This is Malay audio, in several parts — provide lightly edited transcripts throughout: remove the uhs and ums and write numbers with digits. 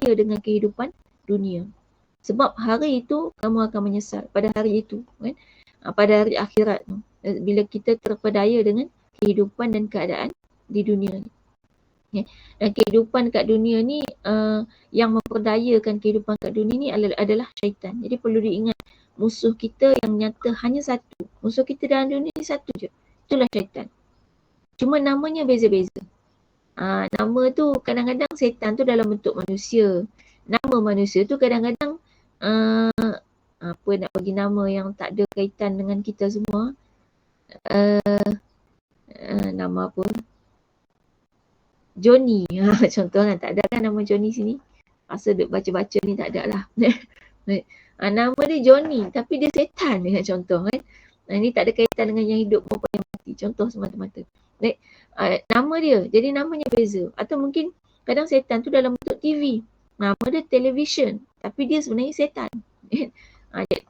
percaya dengan kehidupan dunia. Sebab hari itu kamu akan menyesal pada hari itu kan. Pada hari akhirat tu. Bila kita terpedaya dengan kehidupan dan keadaan di dunia ni. Dan kehidupan kat dunia ni yang memperdayakan kehidupan kat dunia ni adalah syaitan. Jadi perlu diingat musuh kita yang nyata hanya satu. Musuh kita dalam dunia ni satu je. Itulah syaitan. Cuma namanya beza-beza. Nama tu kadang-kadang setan tu dalam bentuk manusia. Nama manusia tu kadang-kadang apa nak bagi nama yang tak ada kaitan dengan kita semua. Nama apa? Johnny. Contoh kan, tak ada kan nama Johnny sini. Rasa duk baca-baca ni tak ada lah. Nama dia Johnny tapi dia setan ni contoh kan. Ini tak ada kaitan dengan yang hidup maupun yang mati. Contoh semata-mata. Nama dia, jadi namanya beza. Atau mungkin kadang setan tu dalam bentuk TV. Nama dia television tapi dia sebenarnya setan.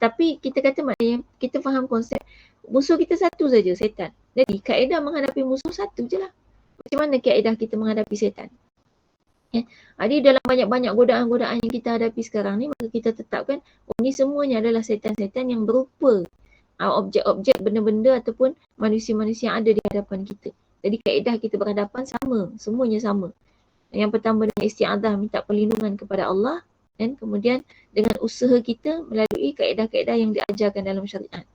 Tapi kita kata maknanya kita faham konsep musuh kita satu saja, setan. Jadi kaedah menghadapi musuh satu je lah. Macam mana kaedah kita menghadapi setan? Jadi dalam banyak-banyak godaan-godaan yang kita hadapi sekarang ni, maka kita tetapkan ni semuanya adalah setan-setan yang berupa objek-objek, benda-benda ataupun manusia-manusia yang ada di hadapan kita. Jadi kaedah kita berhadapan sama, semuanya sama. Yang pertama dengan isti'adah, minta perlindungan kepada Allah, dan kemudian dengan usaha kita melalui kaedah-kaedah yang diajarkan dalam syariat.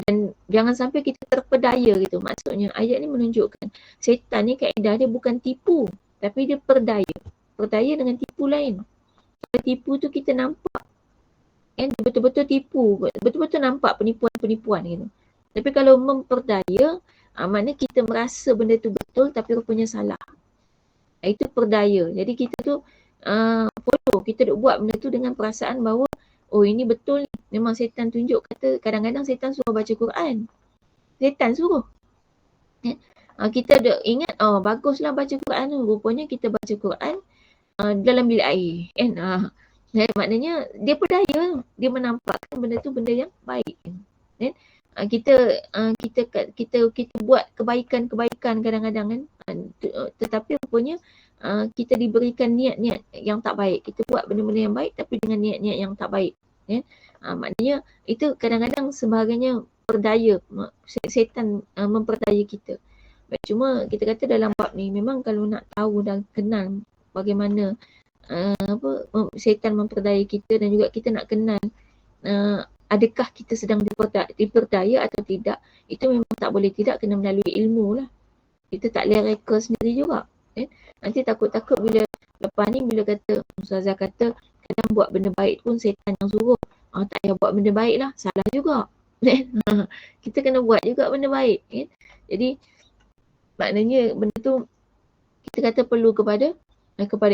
Dan jangan sampai kita terpedaya gitu. Maksudnya ayat ni menunjukkan setan ni kaedah dia bukan tipu, tapi dia perdaya. Perdaya dengan tipu lain. Kalau tipu tu kita nampak kan, betul-betul tipu, betul-betul nampak penipuan-penipuan gitu. Tapi kalau memperdaya, maknanya kita merasa benda tu betul tapi rupanya salah. Itu perdaya. Jadi kita tu follow, kita duk buat benda tu dengan perasaan bahawa oh ini betul ni. Memang setan tunjuk, kata kadang-kadang setan suruh baca Quran. Setan suruh. Kita duk ingat, baguslah baca Quran tu. Rupanya kita baca Quran dalam bilik air. Kan? Maknanya dia perdaya. Dia menampakkan benda tu benda yang baik. Kan? Kita buat kebaikan-kebaikan kadang-kadang kan. Tetapi rupanya kita diberikan niat-niat yang tak baik. Kita buat benda-benda yang baik tapi dengan niat-niat yang tak baik. Kan? Maknanya itu kadang-kadang sebagainya perdaya. Setan memperdaya kita. Cuma kita kata dalam bab ni memang kalau nak tahu dan kenal bagaimana setan memperdaya kita dan juga kita nak kenal adakah kita sedang diperdaya atau tidak, itu memang tak boleh tidak kena melalui ilmu lah. Kita tak boleh reka sendiri juga. Nanti takut-takut bila lepas ni bila kata Ustazah kata kadang buat benda baik pun setan yang suruh. Tak payah buat benda baik lah, salah juga. Kita kena buat juga benda baik. Jadi maknanya benda tu kita kata perlu kepada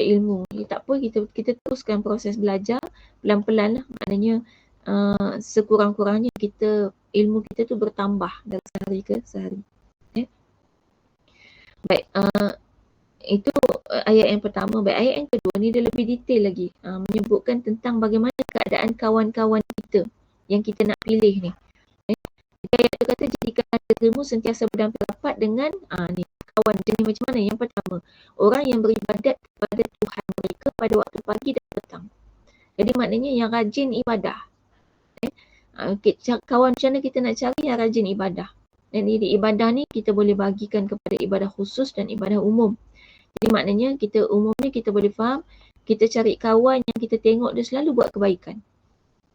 ilmu. Tak apa, kita teruskan proses belajar pelan-pelan lah. Maknanya sekurang-kurangnya ilmu kita tu bertambah dari sehari ke sehari. Baik, itu ayat yang pertama. Baik, ayat yang kedua ni dia lebih detail lagi, menyebutkan tentang bagaimana keadaan kawan-kawan kita yang kita nak pilih ni. Ayat tu kata jadikan dirimu sentiasa berdamping rapat dengan ni kawan jenis macam mana? Yang pertama, orang yang beribadat kepada Tuhan mereka pada waktu pagi dan petang. Jadi maknanya yang rajin ibadah. Kawan macam mana kita nak cari yang rajin ibadah? Dan ibadah ni kita boleh bagikan kepada ibadah khusus dan ibadah umum. Jadi maknanya umumnya kita boleh faham, kita cari kawan yang kita tengok dia selalu buat kebaikan.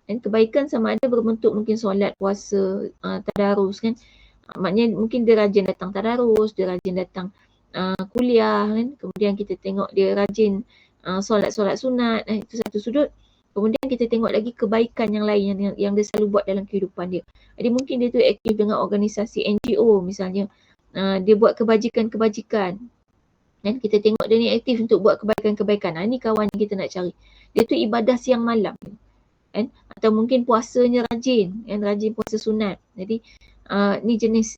Dan kebaikan sama ada berbentuk mungkin solat, puasa, tadarus kan. Maknanya mungkin dia rajin datang tadarus, dia rajin datang kuliah kan. Kemudian kita tengok dia rajin solat-solat sunat, itu satu sudut. Kemudian kita tengok lagi kebaikan yang lain yang dia selalu buat dalam kehidupan dia. Jadi mungkin dia tu aktif dengan organisasi NGO misalnya. Dia buat kebajikan-kebajikan. Dan kita tengok dia ni aktif untuk buat kebaikan-kebaikan. Ini kawan yang kita nak cari. Dia tu ibadah siang malam. Kan? Atau mungkin puasanya rajin. Rajin puasa sunat. Jadi ni jenis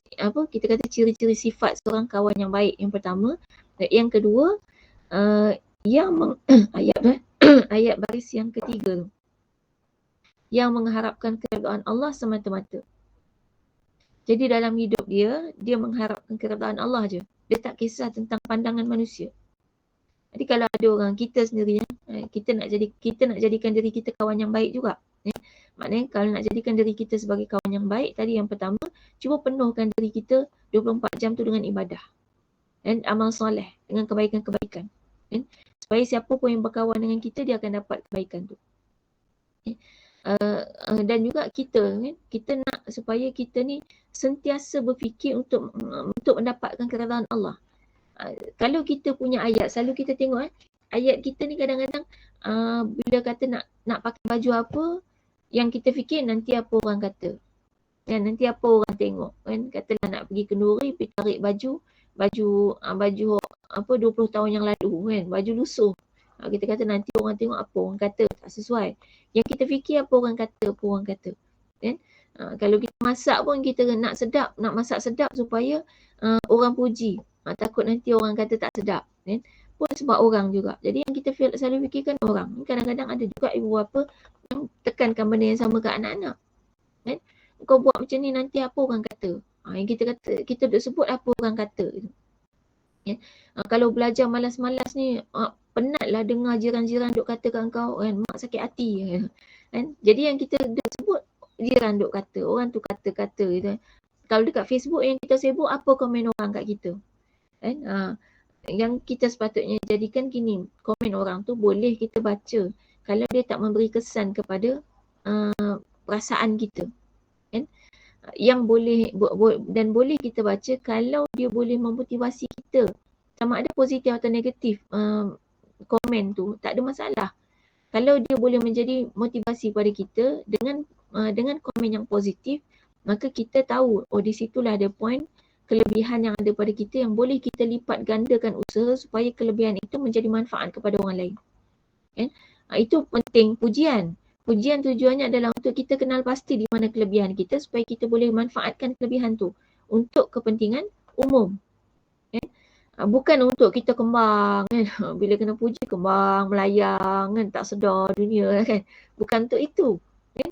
kita kata ciri-ciri sifat seorang kawan yang baik. Yang pertama. Yang kedua, ayat baris yang ketiga tu, yang mengharapkan keredaan Allah semata-mata. Jadi dalam hidup dia mengharapkan keredaan Allah je. Dia tak kisah tentang pandangan manusia. Jadi kalau ada orang kita sendiri kita nak jadikan diri kita kawan yang baik juga. Maknanya kalau nak jadikan diri kita sebagai kawan yang baik, tadi yang pertama, cuba penuhkan diri kita 24 jam tu dengan ibadah dan amal soleh, dengan kebaikan-kebaikan. Supaya siapa pun yang berkawan dengan kita, dia akan dapat kebaikan tu. Dan juga kita nak supaya kita ni sentiasa berfikir untuk mendapatkan keredaan Allah. Kalau kita punya ayat, selalu kita tengok ayat kita ni kadang-kadang bila kata nak pakai baju apa, yang kita fikir nanti apa orang kata, nanti apa orang tengok kan. Katalah nak pergi kenduri, pergi tarik baju apa 20 tahun yang lalu kan, baju lusuh. Kita kata nanti orang tengok apa orang kata, tak sesuai. Yang kita fikir apa orang kata kan. Kalau kita masak pun kita nak masak sedap supaya orang puji. Takut nanti orang kata tak sedap kan, pun sebab orang juga. Jadi yang kita selalu fikirkan orang. Kadang-kadang ada juga ibu bapa yang tekankan benda yang sama ke anak-anak kan. Kau buat macam ni nanti apa orang kata. Yang kita duk sebut apa orang kata. Kalau belajar malas-malas ni, penatlah dengar jiran-jiran duk kata kat kau kan, mak sakit hati kan. Jadi yang kita duk sebut, jiran duk kata, orang tu kata-kata gitu. Kalau dekat Facebook yang kita sibuk, apa komen orang kat kita kan. Yang kita sepatutnya jadikan gini, komen orang tu boleh kita baca kalau dia tak memberi kesan kepada perasaan kita kan. Yang boleh kita baca kalau dia boleh memotivasi kita, sama ada positif atau negatif komen tu, tak ada masalah. Kalau dia boleh menjadi motivasi pada kita dengan komen yang positif, maka kita tahu di situlah ada point kelebihan yang ada pada kita yang boleh kita lipat gandakan usaha supaya kelebihan itu menjadi manfaat kepada orang lain kan. Itu penting pujian. Pujian tujuannya adalah untuk kita kenal pasti di mana kelebihan kita supaya kita boleh manfaatkan kelebihan tu untuk kepentingan umum. Bukan untuk kita kembang kan. Bila kena puji kembang, melayang kan, tak sedar dunia kan. Bukan untuk itu kan.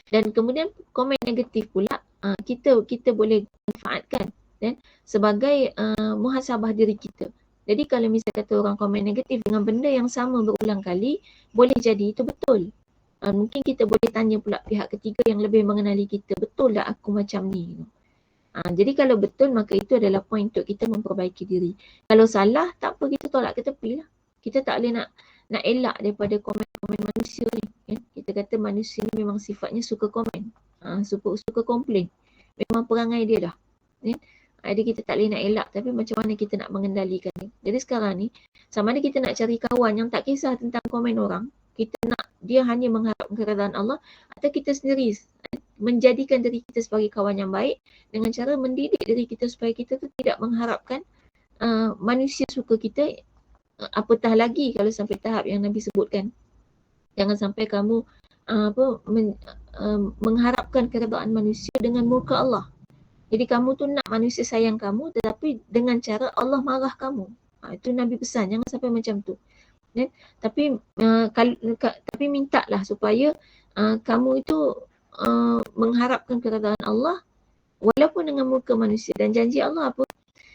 Dan kemudian komen negatif pula kita boleh manfaatkan kan, sebagai muhasabah diri kita. Jadi kalau misalnya kata orang komen negatif dengan benda yang sama berulang kali, boleh jadi itu betul. Mungkin kita boleh tanya pula pihak ketiga yang lebih mengenali kita, betul tak aku macam ni? Jadi kalau betul, maka itu adalah poin untuk kita memperbaiki diri. Kalau salah, tak apa, kita tolak ke tepi lah. Kita tak boleh nak elak daripada komen-komen manusia ni kan? Kita kata manusia ni memang sifatnya suka komen, suka komplain. Memang perangai dia dah kan? Jadi kita tak boleh nak elak, tapi macam mana kita nak mengendalikan ni. Jadi sekarang ni, sama ada kita nak cari kawan yang tak kisah tentang komen orang, kita nak dia hanya mengharap keredaan Allah, atau kita sendiri menjadikan diri kita sebagai kawan yang baik dengan cara mendidik diri kita supaya kita tu tidak mengharapkan manusia suka kita, apatah lagi kalau sampai tahap yang Nabi sebutkan. Jangan sampai kamu mengharapkan keredaan manusia dengan murka Allah. Jadi kamu tu nak manusia sayang kamu, tetapi dengan cara Allah marah kamu. Itu Nabi pesan, jangan sampai macam tu. Tapi mintalah supaya kamu itu mengharapkan keredaan Allah walaupun dengan muka manusia. Dan janji Allah apa?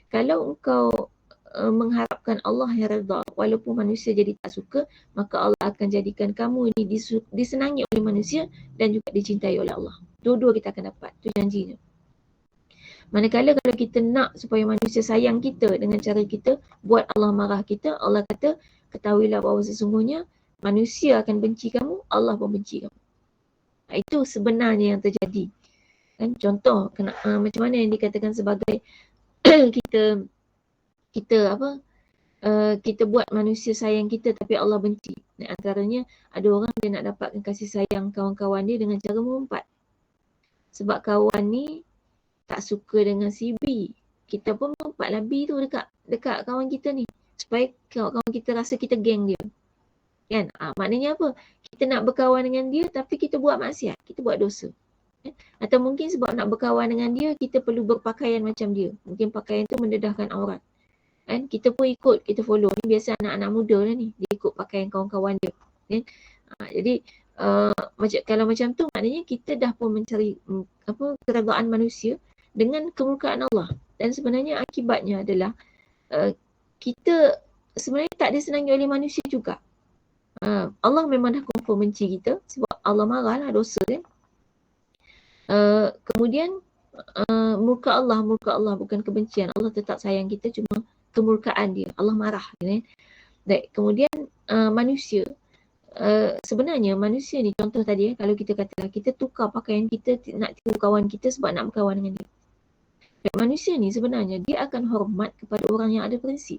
Kalau engkau mengharapkan Allah yang redha walaupun manusia jadi tak suka, maka Allah akan jadikan kamu ini disenangi oleh manusia dan juga dicintai oleh Allah. Dua-dua kita akan dapat. Itu janjinya. Manakala kalau kita nak supaya manusia sayang kita dengan cara kita buat Allah marah kita, Allah kata, ketahuilah bahawa sesungguhnya manusia akan benci kamu, Allah pun benci kamu. Itu sebenarnya yang terjadi. Kan contoh macam mana yang dikatakan sebagai kita buat manusia sayang kita tapi Allah benci. Antaranya ada orang dia nak dapatkan kasih sayang kawan-kawan dia dengan cara mengumpat. Sebab kawan ni tak suka dengan si B, kita pun mengumpatlah B tu dekat kawan kita ni supaya kawan kita rasa kita geng dia kan. Maknanya apa? Kita nak berkawan dengan dia tapi kita buat maksiat, kita buat dosa kan? Atau mungkin sebab nak berkawan dengan dia kita perlu berpakaian macam dia, mungkin pakaian tu mendedahkan aurat kan. Kita pun ikut, kita follow. Ni biasa anak-anak muda lah ni, dia ikut pakaian kawan-kawan dia kan. Jadi kalau macam tu maknanya kita dah pun mencari keredaan manusia dengan kemurkaan Allah. Dan sebenarnya akibatnya adalah kita sebenarnya tak disenangi oleh manusia juga. Allah memang dah confirm benci kita sebab Allah marah lah dosa kan. Kemudian murka Allah bukan kebencian. Allah tetap sayang kita, cuma kemurkaan dia. Allah marah kan. Baik, kemudian manusia. Sebenarnya manusia ni contoh tadi kalau kita katalah kita tukar pakaian kita nak tiru kawan kita sebab nak berkawan dengan dia. Dan manusia ni sebenarnya dia akan hormat kepada orang yang ada prinsip.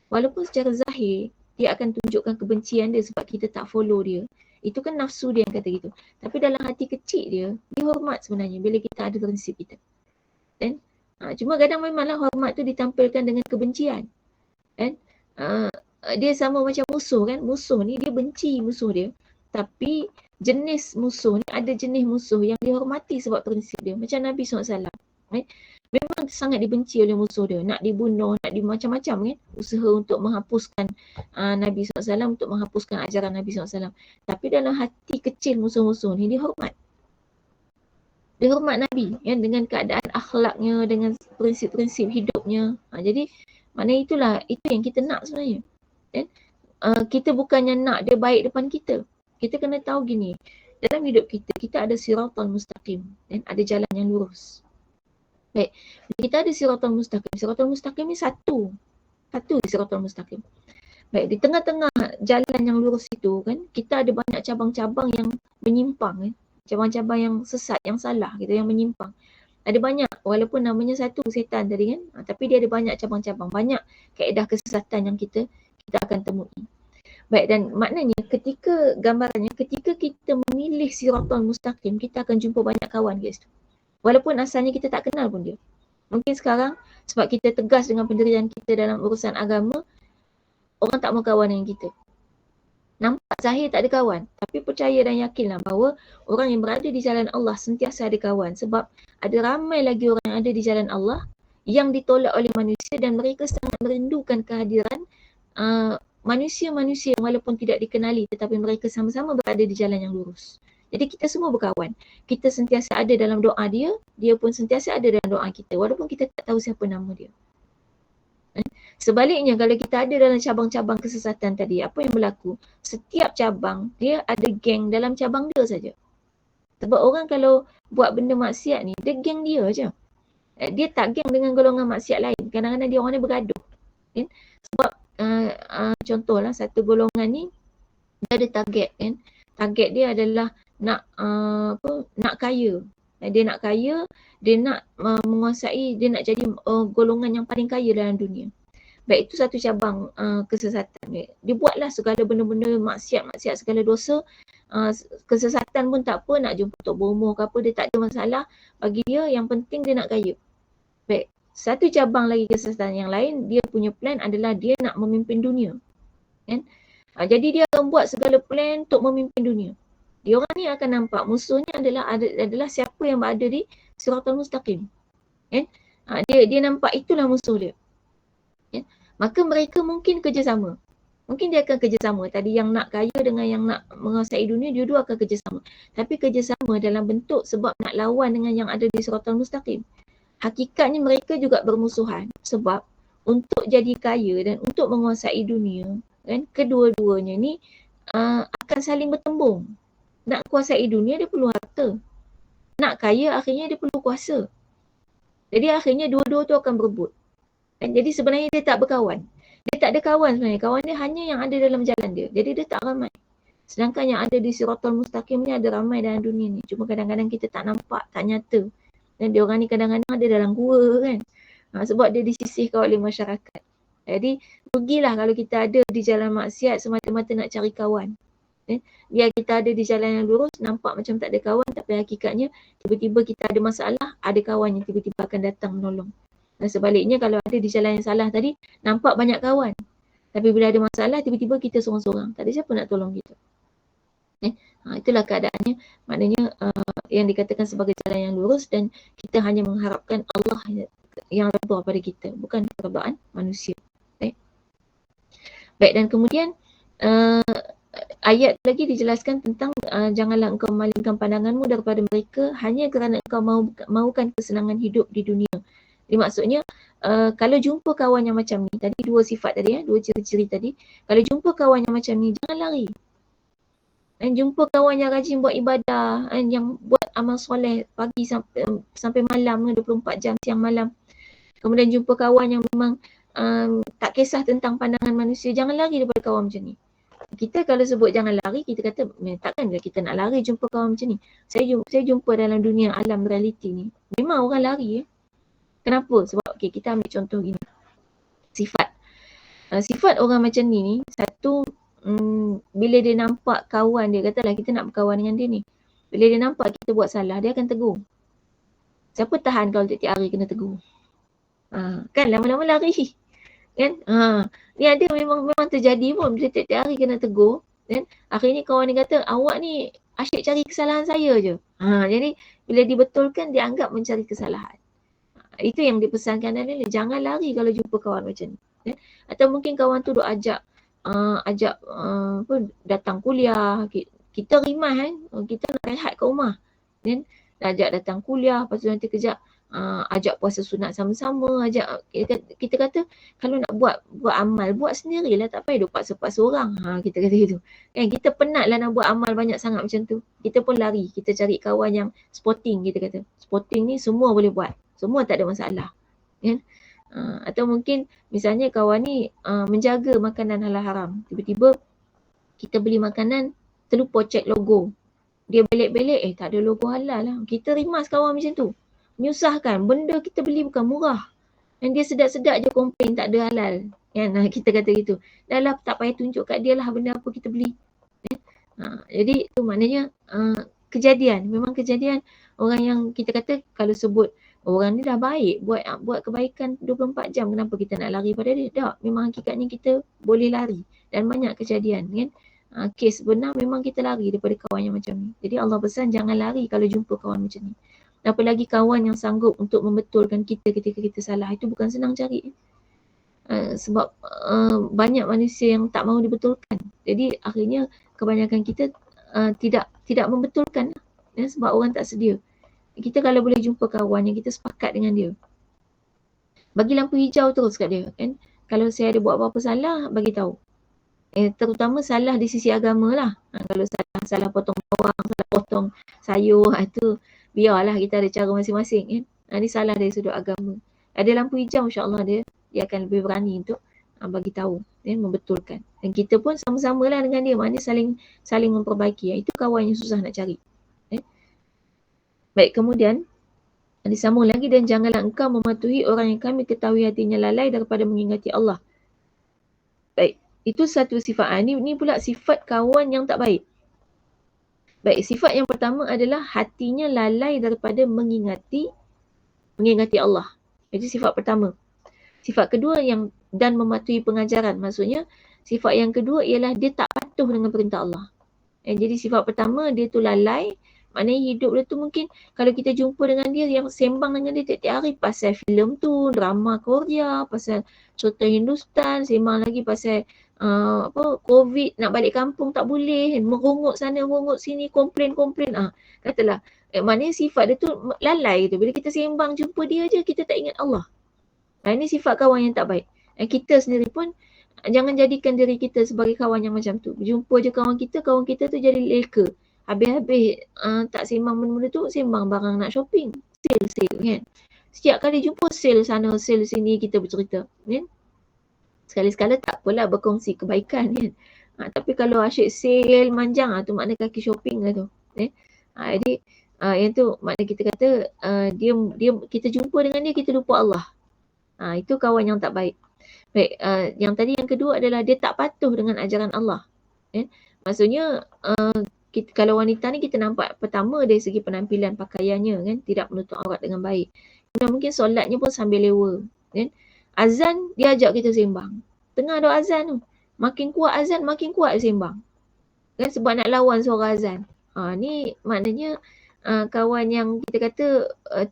Walaupun secara zahir dia akan tunjukkan kebencian dia sebab kita tak follow dia. Itu kan nafsu dia yang kata gitu. Tapi dalam hati kecil dia hormat sebenarnya bila kita ada prinsip kita. Kan? Cuma kadang memanglah hormat tu ditampilkan dengan kebencian. Kan? Dia sama macam musuh kan. Musuh ni dia benci musuh dia. Tapi jenis musuh ni ada jenis musuh yang dihormati sebab prinsip dia. Macam Nabi SAW. Right? Memang sangat dibenci oleh musuh dia. Nak dibunuh, nak macam-macam kan. Usaha untuk menghapuskan Nabi SAW, untuk menghapuskan ajaran Nabi SAW. Tapi dalam hati kecil musuh-musuh ni dia hormat. Dia hormat Nabi kan, dengan keadaan akhlaknya, dengan prinsip-prinsip hidupnya. Jadi maknanya itu yang kita nak sebenarnya. Kan? Kita bukannya nak dia baik depan kita. Kita kena tahu gini, dalam hidup kita ada siratal mustaqim. Dan ada jalan yang lurus. Baik, kita ada siratal mustaqim. Siratal mustaqim ni satu siratal mustaqim. Baik, di tengah-tengah jalan yang lurus itu kan, kita ada banyak cabang-cabang yang menyimpang kan. Cabang-cabang yang sesat, yang salah gitu, yang menyimpang. Ada banyak, walaupun namanya satu setan tadi kan, tapi dia ada banyak cabang-cabang, banyak kaedah kesesatan yang kita akan temui. Baik, dan maknanya gambarannya ketika kita memilih siratal mustaqim, kita akan jumpa banyak kawan guys. Walaupun asalnya kita tak kenal pun dia. Mungkin sekarang sebab kita tegas dengan pendirian kita dalam urusan agama, orang tak mau kawan dengan kita. Nampak zahir tak ada kawan. Tapi percaya dan yakinlah bahawa orang yang berada di jalan Allah sentiasa ada kawan. Sebab ada ramai lagi orang yang ada di jalan Allah yang ditolak oleh manusia dan mereka sangat merindukan kehadiran manusia-manusia walaupun tidak dikenali tetapi mereka sama-sama berada di jalan yang lurus. Jadi kita semua berkawan. Kita sentiasa ada dalam doa dia, dia pun sentiasa ada dalam doa kita walaupun kita tak tahu siapa nama dia. Sebaliknya kalau kita ada dalam cabang-cabang kesesatan tadi, apa yang berlaku? Setiap cabang dia ada geng dalam cabang dia saja. Sebab orang kalau buat benda maksiat ni, dia geng dia je. Dia tak geng dengan golongan maksiat lain. Kadang-kadang dia orang ni bergaduh. Kan? Sebab contohlah satu golongan ni dia ada target kan. Target dia adalah nak kaya. Dia nak kaya, dia nak menguasai, dia nak jadi golongan yang paling kaya dalam dunia. Baik, itu satu cabang kesesatan. Dia buatlah segala benda-benda maksiat, segala dosa. Kesesatan pun tak apa, nak jumpa tok bomoh ke apa, dia tak ada masalah. Bagi dia, yang penting dia nak kaya. Baik, satu cabang lagi kesesatan yang lain, dia punya plan adalah dia nak memimpin dunia. Kan? Jadi dia akan buat segala plan untuk memimpin dunia. Dia orang ni akan nampak musuhnya adalah siapa yang berada di siratal mustaqim. Kan? Dia nampak itulah musuh dia. Kan? Maka mereka mungkin kerjasama. Mungkin dia akan kerjasama. Tadi yang nak kaya dengan yang nak menguasai dunia, dua-dua akan kerjasama. Tapi kerjasama dalam bentuk sebab nak lawan dengan yang ada di siratal mustaqim. Hakikatnya mereka juga bermusuhan. Sebab untuk jadi kaya dan untuk menguasai dunia, kan, kedua-duanya ni akan saling bertembung. Nak kuasai dunia dia perlu harta. Nak kaya akhirnya dia perlu kuasa. Jadi akhirnya dua-dua tu akan berebut. Dan jadi sebenarnya dia tak berkawan. Dia tak ada kawan sebenarnya. Kawan dia hanya yang ada dalam jalan dia. Jadi dia tak ramai. Sedangkan yang ada di siratal mustaqim ni ada ramai dalam dunia ni. Cuma kadang-kadang kita tak nampak, tak nyata. Dan dia orang ni kadang-kadang ada dalam gua kan. Sebab dia disisihkan oleh masyarakat. Jadi rugilah kalau kita ada di jalan maksiat semata-mata nak cari kawan. Biar kita ada di jalan yang lurus, nampak macam tak ada kawan, tapi hakikatnya tiba-tiba kita ada masalah, ada kawan yang tiba-tiba akan datang menolong. Dan sebaliknya kalau ada di jalan yang salah tadi, nampak banyak kawan. Tapi bila ada masalah, tiba-tiba kita seorang-seorang. Tak ada siapa nak tolong kita. Itulah keadaannya. Maknanya yang dikatakan sebagai jalan yang lurus dan kita hanya mengharapkan Allah yang redha pada kita, bukan keredaan manusia. Baik, dan kemudian ayat lagi dijelaskan tentang janganlah engkau memalingkan pandanganmu daripada mereka hanya kerana engkau mahukan kesenangan hidup di dunia. Jadi maksudnya kalau jumpa kawan yang macam ni, tadi dua sifat tadi dua ciri-ciri tadi, kalau jumpa kawan yang macam ni jangan lari. Dan jumpa kawan yang rajin buat ibadah, yang buat amal soleh pagi sampai malam, 24 jam siang malam. Kemudian jumpa kawan yang memang tak kisah tentang pandangan manusia, jangan lari daripada kawan macam ni. Kita kalau sebut jangan lari, kita kata takkan kita nak lari jumpa kawan macam ni. Saya jumpa dalam dunia alam realiti ni, memang orang lari. Kenapa? Sebab kita ambil contoh gini. Sifat orang macam ni, satu, bila dia nampak kawan dia, katalah kita nak berkawan dengan dia ni, bila dia nampak kita buat salah, dia akan tegur. Siapa tahan kalau tiap-tiap hari kena tegur? Kan lama-lama lari kan. Ni ada memang terjadi pun, bila tiap-tiap hari kena tegur kan. Akhirnya kawan ni kata, awak ni asyik cari kesalahan saya je. Jadi bila dibetulkan, dia anggap mencari kesalahan. Itu yang dipesankan adalah jangan lari kalau jumpa kawan macam ni kan? Atau mungkin kawan tu duk ajak datang kuliah, kita rimah kan, kita nak rehat kat rumah kan, ajak datang kuliah, lepas tu nanti kejap ajak puasa sunat sama-sama, kita kata kalau nak buat amal, buat sendirilah, tak payah duk paksa-paksa orang. Kita kata gitu kan, kita penatlah nak buat amal banyak sangat macam tu, kita pun lari, kita cari kawan yang sporting. Kita kata sporting ni semua boleh buat, semua tak ada masalah kan. Atau mungkin misalnya kawan ni menjaga makanan halal haram, tiba-tiba kita beli makanan terlupa check logo, dia belik-belik tak ada logo halal lah, kita rimas kawan macam tu, menyusahkan. Benda kita beli bukan murah dan dia sedap-sedap je komplain tak ada halal kan. Kita kata gitu, dah lah tak payah tunjuk kat dia lah benda apa kita beli. Jadi tu maknanya kejadian, memang kejadian orang yang kita kata kalau sebut orang ni dah baik, buat kebaikan 24 jam, kenapa kita nak lari pada dia? Tak, memang hakikatnya kita boleh lari dan banyak kejadian kan. Kes benar memang kita lari daripada kawan yang macam ni. Jadi Allah pesan jangan lari kalau jumpa kawan macam ni. Apalagi kawan yang sanggup untuk membetulkan kita ketika kita salah, itu bukan senang cari. Sebab banyak manusia yang tak mahu dibetulkan. Jadi akhirnya kebanyakan kita tidak membetulkan sebab orang tak sedia. Kita kalau boleh jumpa kawan yang kita sepakat dengan dia, bagi lampu hijau terus kat dia kan. Kalau saya ada buat apa-apa salah, bagi tahu. Terutama salah di sisi agama lah. Kalau salah potong bawang, salah potong sayur, itu biarlah, kita ada cara masing-masing kan. Ini salah dari sudut agama. Ada lampu hijau, insya-Allah dia akan lebih berani untuk bagi tahu dan membetulkan. Dan kita pun sama-samalah dengan dia, maknanya saling memperbaiki. Itu kawan yang susah nak cari. Baik, kemudian disambung lagi, dan janganlah engkau mematuhi orang yang kami ketahui hatinya lalai daripada mengingati Allah. Baik, itu satu sifat. Ini pula sifat kawan yang tak baik. Baik, sifat yang pertama adalah hatinya lalai daripada mengingati Allah. Itu sifat pertama. Sifat kedua dan mematuhi pengajaran. Maksudnya sifat yang kedua ialah dia tak patuh dengan perintah Allah. Jadi sifat pertama dia tu lalai. Maknanya hidup dia tu mungkin kalau kita jumpa dengan dia, yang sembang dengan dia tiap-tiap hari pasal filem tu, drama Korea, pasal cerita Hindustan, sembang lagi pasal COVID, nak balik kampung tak boleh, merungut sana, merungut sini, komplain. Katalah, maknanya sifat dia tu lalai tu. Bila kita sembang jumpa dia je, kita tak ingat Allah. Ini sifat kawan yang tak baik. Kita sendiri pun jangan jadikan diri kita sebagai kawan yang macam tu. Jumpa je kawan kita tu jadi leka. Habis-habis tak sembang benda-benda tu, sembang barang nak shopping. Sale kan. Setiap kali jumpa sale sana, sale sini, kita bercerita kan. Sekali-sekala tak apalah berkongsi kebaikan kan. Tapi kalau asyik sale manjang, tu makna kaki shopping lah tu. Jadi yang tu makna kita kata dia kita jumpa dengan dia, kita lupa Allah. Itu kawan yang tak baik. Baik, yang tadi yang kedua adalah dia tak patuh dengan ajaran Allah. Maksudnya kalau wanita ni kita nampak pertama dari segi penampilan pakaiannya kan, tidak menutup aurat dengan baik. Dan mungkin solatnya pun sambil lewa kan. Azan dia ajak kita sembang. Tengah ada azan tu, makin kuat azan makin kuat sembang. Kan, sebab nak lawan suara azan. Ni maknanya kawan yang kita kata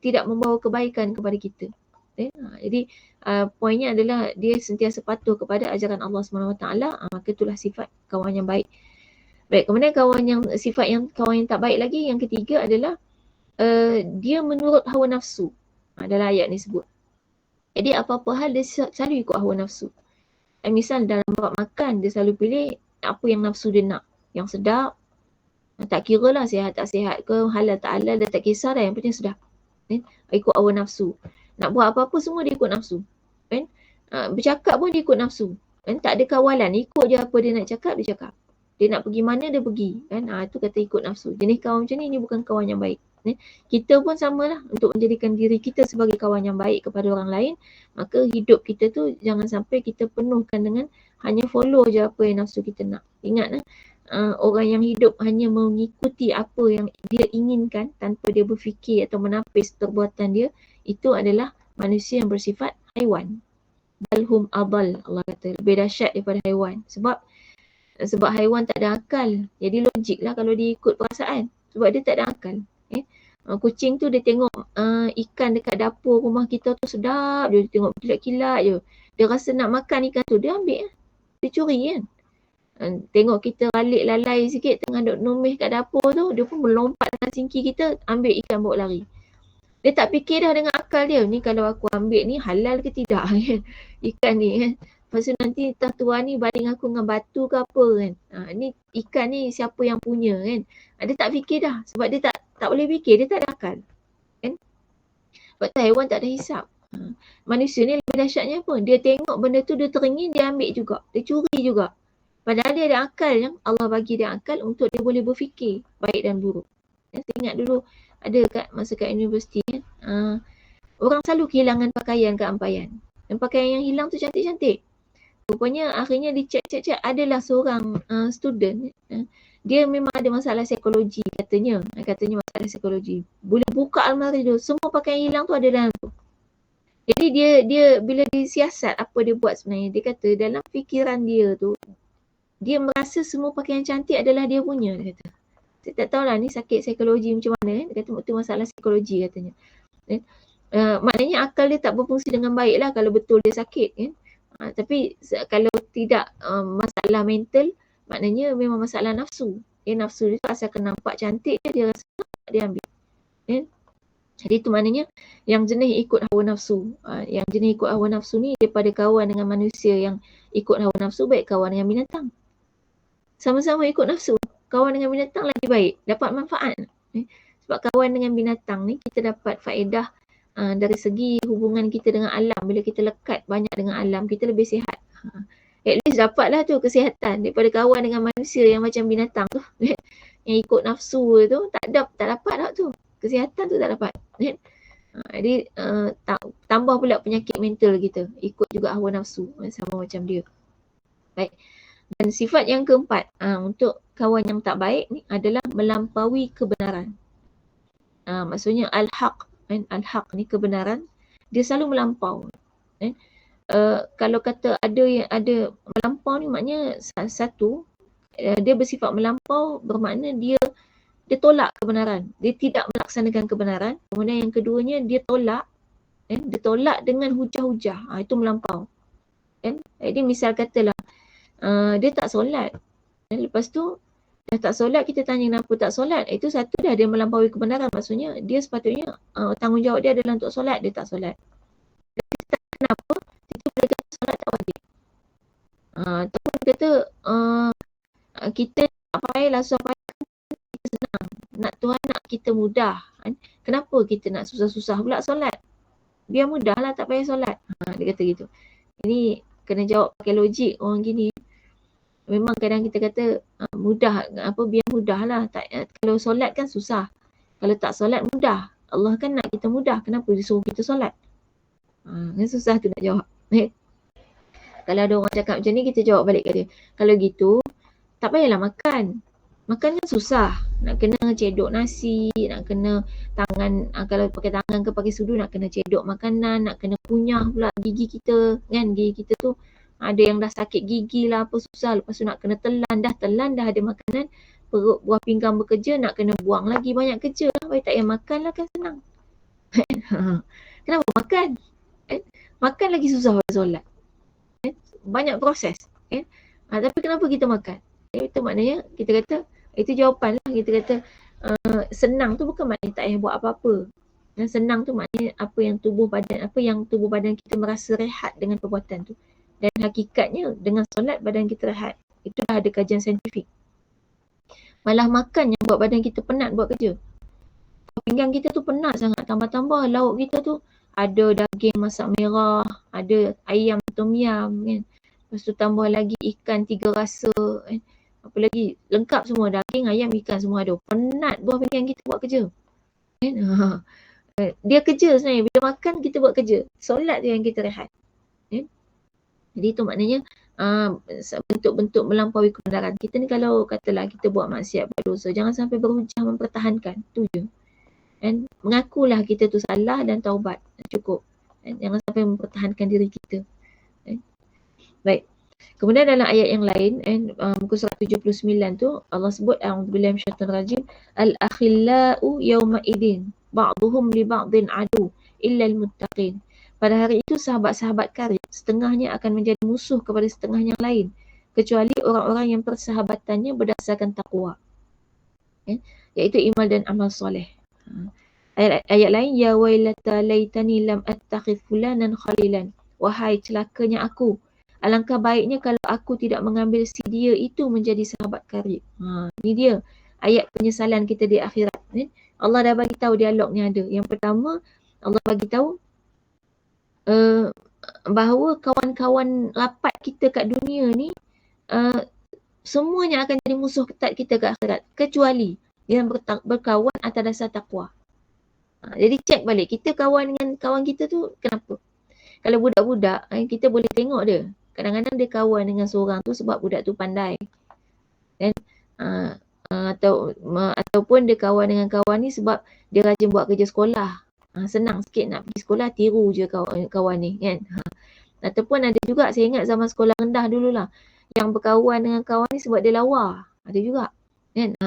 tidak membawa kebaikan kepada kita. Jadi poinnya adalah dia sentiasa patuh kepada ajaran Allah SWT. Maka itulah sifat kawan yang baik. Baik, kemudian sifat kawan yang tak baik lagi, yang ketiga adalah dia menurut hawa nafsu. Dalam ayat ni sebut. Jadi apa-apa hal dia selalu ikut hawa nafsu. Misal dalam bab makan, dia selalu pilih apa yang nafsu dia nak. Yang sedap, Tak kira lah sihat tak sihat ke, halal tak halal, dah tak kisah dah, yang penting sedap. Ikut hawa nafsu. Nak buat apa-apa semua dia ikut nafsu. Bercakap pun dia ikut nafsu. Tak ada kawalan, ikut je apa dia nak cakap, dia cakap. Dia nak pergi mana, dia pergi. Itu kata ikut nafsu. Jenis kawan macam ni bukan kawan yang baik. Kita pun samalah untuk menjadikan diri kita sebagai kawan yang baik kepada orang lain. Maka hidup kita tu jangan sampai kita penuhkan dengan hanya follow je apa yang nafsu kita nak. Ingat orang yang hidup hanya mengikuti apa yang dia inginkan tanpa dia berfikir atau menapis perbuatan dia, itu adalah manusia yang bersifat haiwan. Balhum adal, Allah kata, lebih dahsyat daripada haiwan. Sebab haiwan tak ada akal. Jadi logik lah kalau dia ikut perasaan. Sebab dia tak ada akal. Kucing tu dia tengok ikan dekat dapur rumah kita tu sedap je. Dia tengok kilat-kilat je. Dia rasa nak makan ikan tu, dia ambil. Dia curi kan. Tengok kita balik lalai sikit tengah duk numis kat dapur tu, dia pun melompat dengan singki kita, ambil ikan bawa lari. Dia tak fikir dah dengan akal dia, ni kalau aku ambil ni halal ke tidak kan, ikan ni kan. Lepas tu nanti entah tuan ni baling aku dengan batu ke apa kan. Ni ikan ni siapa yang punya kan. Dia tak fikir dah, sebab dia tak boleh fikir, dia tak ada akal kan. Sebab tu haiwan tak ada hisap. Manusia ni lebih dahsyatnya apa? Dia tengok benda tu, dia teringin, dia ambil juga, dia curi juga. Padahal dia ada akal, yang Allah bagi dia akal untuk dia boleh berfikir baik dan buruk. Saya ingat dulu ada masa kat universiti kan, orang selalu kehilangan pakaian kat ampayan. Dan pakaian yang hilang tu cantik-cantik. Rupanya akhirnya dicek-cek adalah seorang student. Dia memang ada masalah psikologi katanya. Katanya masalah psikologi. Boleh buka almari tu, semua pakaian hilang tu ada dalam tu. Jadi dia bila disiasat apa dia buat sebenarnya, dia kata dalam fikiran dia tu, dia merasa semua pakaian cantik adalah dia punya, dia kata. Saya tak tahulah ni sakit psikologi macam mana. Dia kata itu masalah psikologi katanya. Maknanya akal dia tak berfungsi dengan baik lah kalau betul dia sakit kan. Tapi kalau tidak masalah mental, maknanya memang masalah nafsu. Nafsu dia asalkan nampak cantik dia rasa dia ambil. Jadi itu maknanya yang jenis ikut hawa nafsu. Yang jenis ikut hawa nafsu ni daripada kawan dengan manusia yang ikut hawa nafsu, baik kawan dengan binatang. Sama-sama ikut nafsu, kawan dengan binatang lagi baik, dapat manfaat. Sebab kawan dengan binatang ni kita dapat faedah dari segi hubungan kita dengan alam. Bila kita lekat banyak dengan alam, kita lebih sihat. At least dapatlah tu kesihatan daripada kawan dengan manusia yang macam binatang tu. Yang ikut nafsu tu tak dapat tak tu. Kesihatan tu tak dapat. Jadi tambah pula penyakit mental kita, ikut juga hawa nafsu sama macam dia. Baik. Dan sifat yang keempat untuk kawan yang tak baik ni adalah melampaui kebenaran. Maksudnya al-haq, al-haq ni kebenaran, dia selalu melampau. Kalau kata ada melampau ni maknanya satu, dia bersifat melampau bermakna dia tolak kebenaran, dia tidak melaksanakan kebenaran. Kemudian yang keduanya dia tolak dengan hujah-hujah. Itu melampau. Jadi misal katalah dia tak solat. Lepas tu dah tak solat, kita tanya kenapa tak solat. Itu satu dah dia melampaui kebenaran. Maksudnya dia sepatutnya tanggungjawab dia adalah untuk solat, dia tak solat. Kenapa? Itu boleh kata solat tak wajib. Ataupun kata kita tak payahlah susah payah, kita senang. Tuhan nak kita mudah. Kenapa kita nak susah-susah pula solat? Biar mudah lah, tak payah solat. Dia kata gitu. Ini kena jawab pakai logik orang gini. Memang kadang kita kata mudah, biar mudah lah. Kalau solat kan susah. Kalau tak solat mudah. Allah kan nak kita mudah. Kenapa dia suruh kita solat? Susah tu nak jawab. Kalau ada orang cakap macam ni, kita jawab balik kat dia. Kalau gitu, tak payahlah makan. Makan kan susah. Nak kena cedok nasi, nak kena tangan, kalau pakai tangan ke pakai sudu, nak kena cedok makanan, nak kena kunyah pula gigi kita. Kan gigi kita tu ada yang dah sakit gigi lah, apa susah. Lepas tu nak kena telan, dah ada makanan, perut buah pinggang bekerja, nak kena buang lagi banyak kerja lah. Baik tak payah makan lah kan senang. Kenapa makan? Makan lagi susah pada solat. Banyak proses. Tapi kenapa kita makan? Itu maknanya kita kata, itu jawapan lah. Kita kata senang tu bukan maknanya tak payah buat apa-apa. Senang tu maknanya apa yang tubuh badan kita merasa rehat dengan perbuatan tu. Dan hakikatnya dengan solat badan kita rehat. Itulah ada kajian saintifik. Malah makan yang buat badan kita penat buat kerja. Pinggang kita tu penat sangat, tambah-tambah lauk kita tu ada daging masak merah, ada ayam tom yum kan. Lepas tu tambah lagi ikan 3 rasa kan. Apa lagi? Lengkap semua, daging, ayam, ikan semua ada. Penat buah pinggang kita buat kerja. Kan? Dia kerja sebenarnya. Bila makan kita buat kerja. Solat je yang kita rehat. Kan? Jadi itu maknanya bentuk-bentuk melampaui kebenaran. Kita ni kalau katalah kita buat maksiat, buat dosa, jangan sampai berhujah mempertahankan. Tu je. Dan mengakulah kita tu salah dan taubat. Cukup. Dan jangan sampai mempertahankan diri kita. Baik. Kemudian dalam ayat yang lain, muka surat 79 tu, Allah sebut, a'udzubillahi minasyaitonir rajim, al-akhillau yawma idin ba'duhum li ba'din adu illa al-muttaqin. Pada hari itu sahabat-sahabat karib setengahnya akan menjadi musuh kepada setengah yang lain, kecuali orang-orang yang persahabatannya berdasarkan takwa. Iaitu iman dan amal soleh. Ayat lain, ya wailata laitani lam attakhidh fulanan khalilan. Wahai celakanya aku, alangkah baiknya kalau aku tidak mengambil si dia itu menjadi sahabat karib. Ini dia ayat penyesalan kita di akhirat. Allah dah bagi tahu dialog ni ada. Yang pertama, Allah bagi tahu bahawa kawan-kawan rapat kita kat dunia ni semuanya akan jadi musuh ketat kita kat akhirat, kecuali yang berkawan atas dasar takwa. Jadi cek balik, kita kawan dengan kawan kita tu kenapa? Kalau budak-budak, kita boleh tengok dia. Kadang-kadang dia kawan dengan seorang tu sebab budak tu pandai. Dan ataupun dia kawan dengan kawan ni sebab dia rajin buat kerja sekolah. Senang sikit nak pergi sekolah, tiru je kawan ni kan. Ataupun ada juga, saya ingat zaman sekolah rendah dululah, yang berkawan dengan kawan ni sebab dia lawa. Ada juga kan.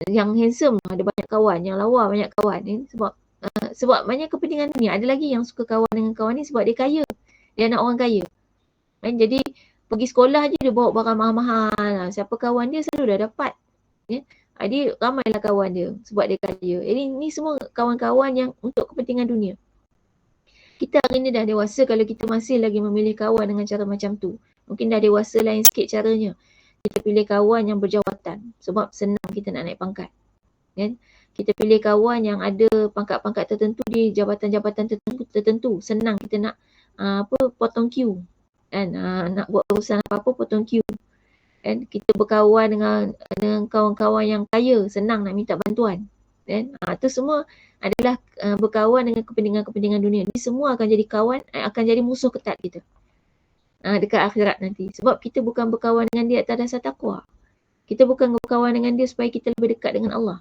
Yang handsome ada banyak kawan, yang lawa banyak kawan kan. Sebab banyak kepentingan dunia. Ada lagi yang suka kawan dengan kawan ni sebab dia kaya. Dia anak orang kaya. Kan? Jadi pergi sekolah je dia bawa barang mahal-mahal. Siapa kawan dia selalu dah dapat. Ya? Jadi ramailah kawan dia sebab dia kaya. Jadi ni semua kawan-kawan yang untuk kepentingan dunia. Kita hari ni dah dewasa kalau kita masih lagi memilih kawan dengan cara macam tu. Mungkin dah dewasa lain sikit caranya. Kita pilih kawan yang berjawatan sebab senang kita nak naik pangkat. Kan? Kita pilih kawan yang ada pangkat-pangkat tertentu di jabatan-jabatan tertentu. Senang kita nak potong queue. Kan? Nak buat urusan apa-apa potong queue. Kan? Kita berkawan dengan kawan-kawan yang kaya, senang nak minta bantuan. Kan? Itu semua adalah berkawan dengan kepentingan-kepentingan dunia. Ini semua akan jadi kawan, akan jadi musuh ketat kita dekat akhirat nanti. Sebab kita bukan berkawan dengan dia atas dasar takwa. Kita bukan berkawan dengan dia supaya kita lebih dekat dengan Allah.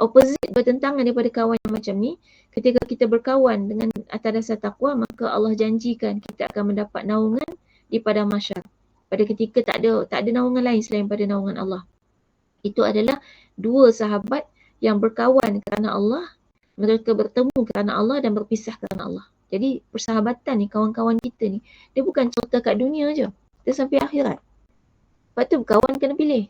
Opposite, bertentangan daripada kawan yang macam ni. Ketika kita berkawan dengan atas dasar takwa, maka Allah janjikan kita akan mendapat naungan di padang mahsyar. Pada ketika tak ada naungan lain selain pada naungan Allah. Itu adalah dua sahabat yang berkawan kerana Allah, mereka bertemu kerana Allah dan berpisah kerana Allah. Jadi persahabatan ni, kawan-kawan kita ni, dia bukan cerita kat dunia je, dia sampai akhirat. Lepas tu kawan kena pilih.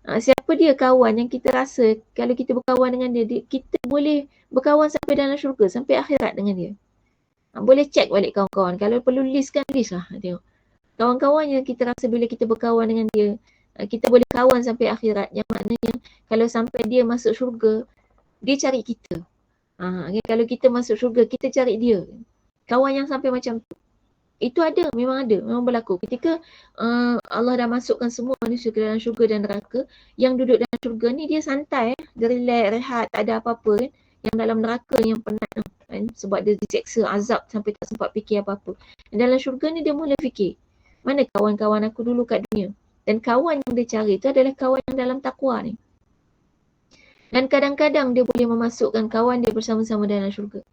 Siapa dia kawan yang kita rasa kalau kita berkawan dengan dia, kita boleh berkawan sampai dalam syurga, sampai akhirat dengan dia. Boleh cek balik kawan-kawan. Kalau perlu list lah. Tengok. Kawan-kawan yang kita rasa bila kita berkawan dengan dia, kita boleh kawan sampai akhirat. Yang maknanya kalau sampai dia masuk syurga, dia cari kita. Kalau kita masuk syurga, kita cari dia. Kawan yang sampai macam tu. Itu ada, memang berlaku. Ketika Allah dah masukkan semua manusia ke dalam syurga dan neraka, yang duduk dalam syurga ni dia santai, dia relax, rehat, tak ada apa-apa kan. Yang dalam neraka yang penat kan, sebab dia diseksa, azab sampai tak sempat fikir apa-apa. Dalam syurga ni dia mula fikir, mana kawan-kawan aku dulu kat dunia. Dan kawan yang dia cari tu adalah kawan yang dalam takwa ni. Dan kadang-kadang dia boleh memasukkan kawan dia bersama-sama dalam syurga.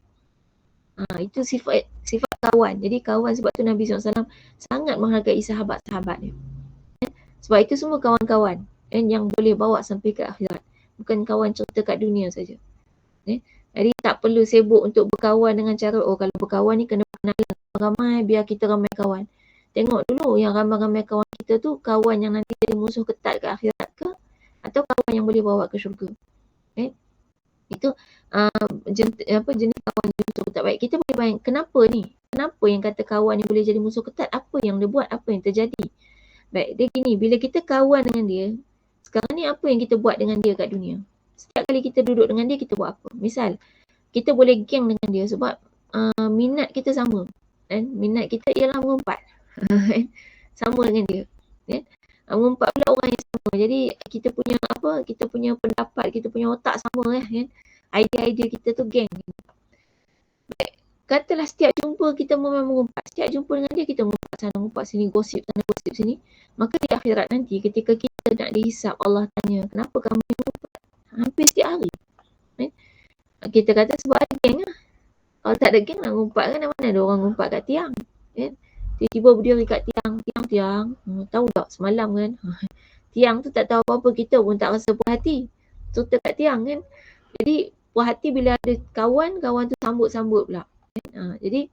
Itu sifat kawan. Jadi kawan, sebab tu Nabi SAW sangat menghargai sahabat-sahabat dia. Sebab itu semua kawan-kawan yang boleh bawa sampai ke akhirat. Bukan kawan cerita kat dunia saja. Jadi tak perlu sibuk untuk berkawan dengan cara, kalau berkawan ni kena kenalan ramai biar kita ramai kawan. Tengok dulu yang ramai-ramai kawan kita tu kawan yang nanti jadi musuh ketat ke akhirat ke, atau kawan yang boleh bawa ke syurga. Itu jenis kawan yang musuh ketat. Baik, kita boleh bayang kenapa ni? Kenapa yang kata kawan yang boleh jadi musuh ketat? Apa yang dia buat? Apa yang terjadi? Baik, dia gini, bila kita kawan dengan dia, Sekarang ni apa yang kita buat dengan dia kat dunia? Setiap kali kita duduk dengan dia, kita buat apa? Misal, kita boleh geng dengan dia sebab minat kita sama. Kan? Minat kita ialah mengumpat. Sama dengan dia. Kan? Mengumpat pula orang yang sama. Jadi kita punya kita punya pendapat, kita punya otak sama kan. Idea-idea kita tu geng. Katalah setiap jumpa kita memang mengumpat. Setiap jumpa dengan dia kita mengumpat sana, mengumpat sini, gosip sana, gosip sini. Maka di akhirat nanti ketika kita nak dihisap, Allah tanya, kenapa kamu mengumpat? Hampir setiap hari. Kan? Kita kata sebab ada geng lah. Kalau tak ada geng nak ngumpat kan, mana ada orang ngumpat kat tiang. Kan? Tiba-tiba berdiri kat tiang. Tahu tak semalam kan? Tiang tu tak tahu apa-apa, kita pun tak rasa puas hati. Serta kat tiang kan. Jadi puas hati bila ada kawan tu sambut-sambut pula. Jadi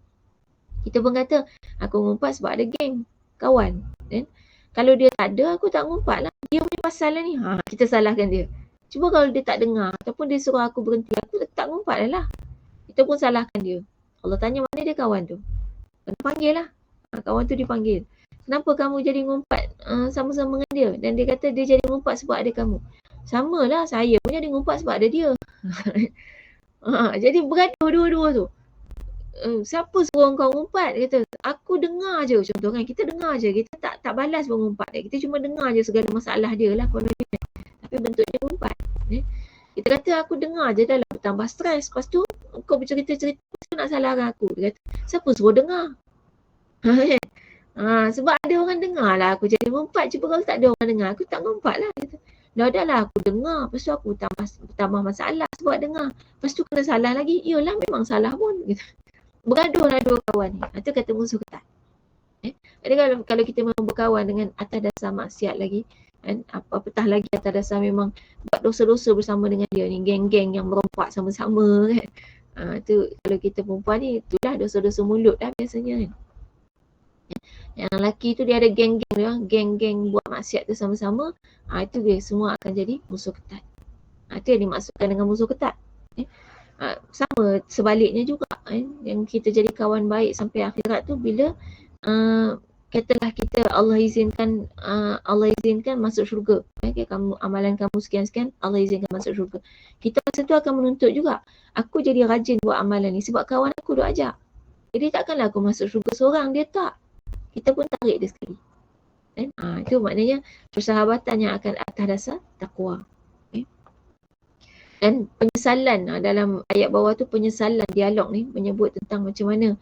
kita pun kata aku ngumpat sebab ada geng kawan kan? Kalau dia tak ada, aku tak ngumpat lah. Dia punya pasal lah ni. Kita salahkan dia. Cuba kalau dia tak dengar ataupun dia suruh aku berhenti, aku tak ngumpat lah. Kita pun salahkan dia. Allah tanya mana dia kawan tu. Kena panggil lah. Kawan tu dipanggil. Kenapa kamu jadi ngumpat sama-sama dengan dia? Dan dia kata dia jadi ngumpat sebab ada kamu. Sama lah, saya pun jadi ngumpat sebab ada dia. Jadi beraduh dua-dua tu. Siapa suruh kau ngumpat? Dia kata, aku dengar je contoh kan. Kita dengar je. Kita tak balas pun ngumpat dia. Kita cuma dengar je segala masalah dia lah. Tapi bentuknya ngumpat. Kita kata aku dengar je dah lah. Tambah stres. Lepas tu kau bercerita-cerita. Lepas tu nak salahkan aku. Dia kata, siapa suruh dengar? Sebab ada orang dengar lah aku jadi ngumpat. Cuba kalau tak ada orang dengar, aku tak ngumpat lah. Dah lah aku dengar. Lepas tu aku tambah masalah sebab dengar. Lepas tu kena salah lagi. Yalah memang salah pun. Bergaduh lah dua kawan ni. Itu kata musuh ketat. Jadi kalau kita memang berkawan dengan atas dasar maksiat lagi, kan, apatah lagi atas dasar memang buat dosa-dosa bersama dengan dia ni, geng-geng yang merompak sama-sama kan. Tu kalau kita perempuan ni, itulah dosa-dosa mulut dah biasanya kan. Yang lelaki tu dia ada geng-geng dia, geng-geng buat maksiat tu sama-sama, itu dia semua akan jadi musuh ketat. Itu yang dimaksudkan dengan musuh ketat. Sama sebaliknya juga yang kita jadi kawan baik sampai akhirat tu bila katalah kita Allah izinkan masuk syurga. Kamu amalan kamu sekian-sekian, Allah izinkan masuk syurga. Kita masa tu akan menuntut juga. Aku jadi rajin buat amalan ni sebab kawan aku duk ajak. Jadi takkanlah aku masuk syurga seorang, dia tak. Kita pun tarik dia sekali. Itu maknanya persahabatan yang akan atas dasar takwa. Dan penyesalan dalam ayat bawah tu, penyesalan dialog ni menyebut tentang macam mana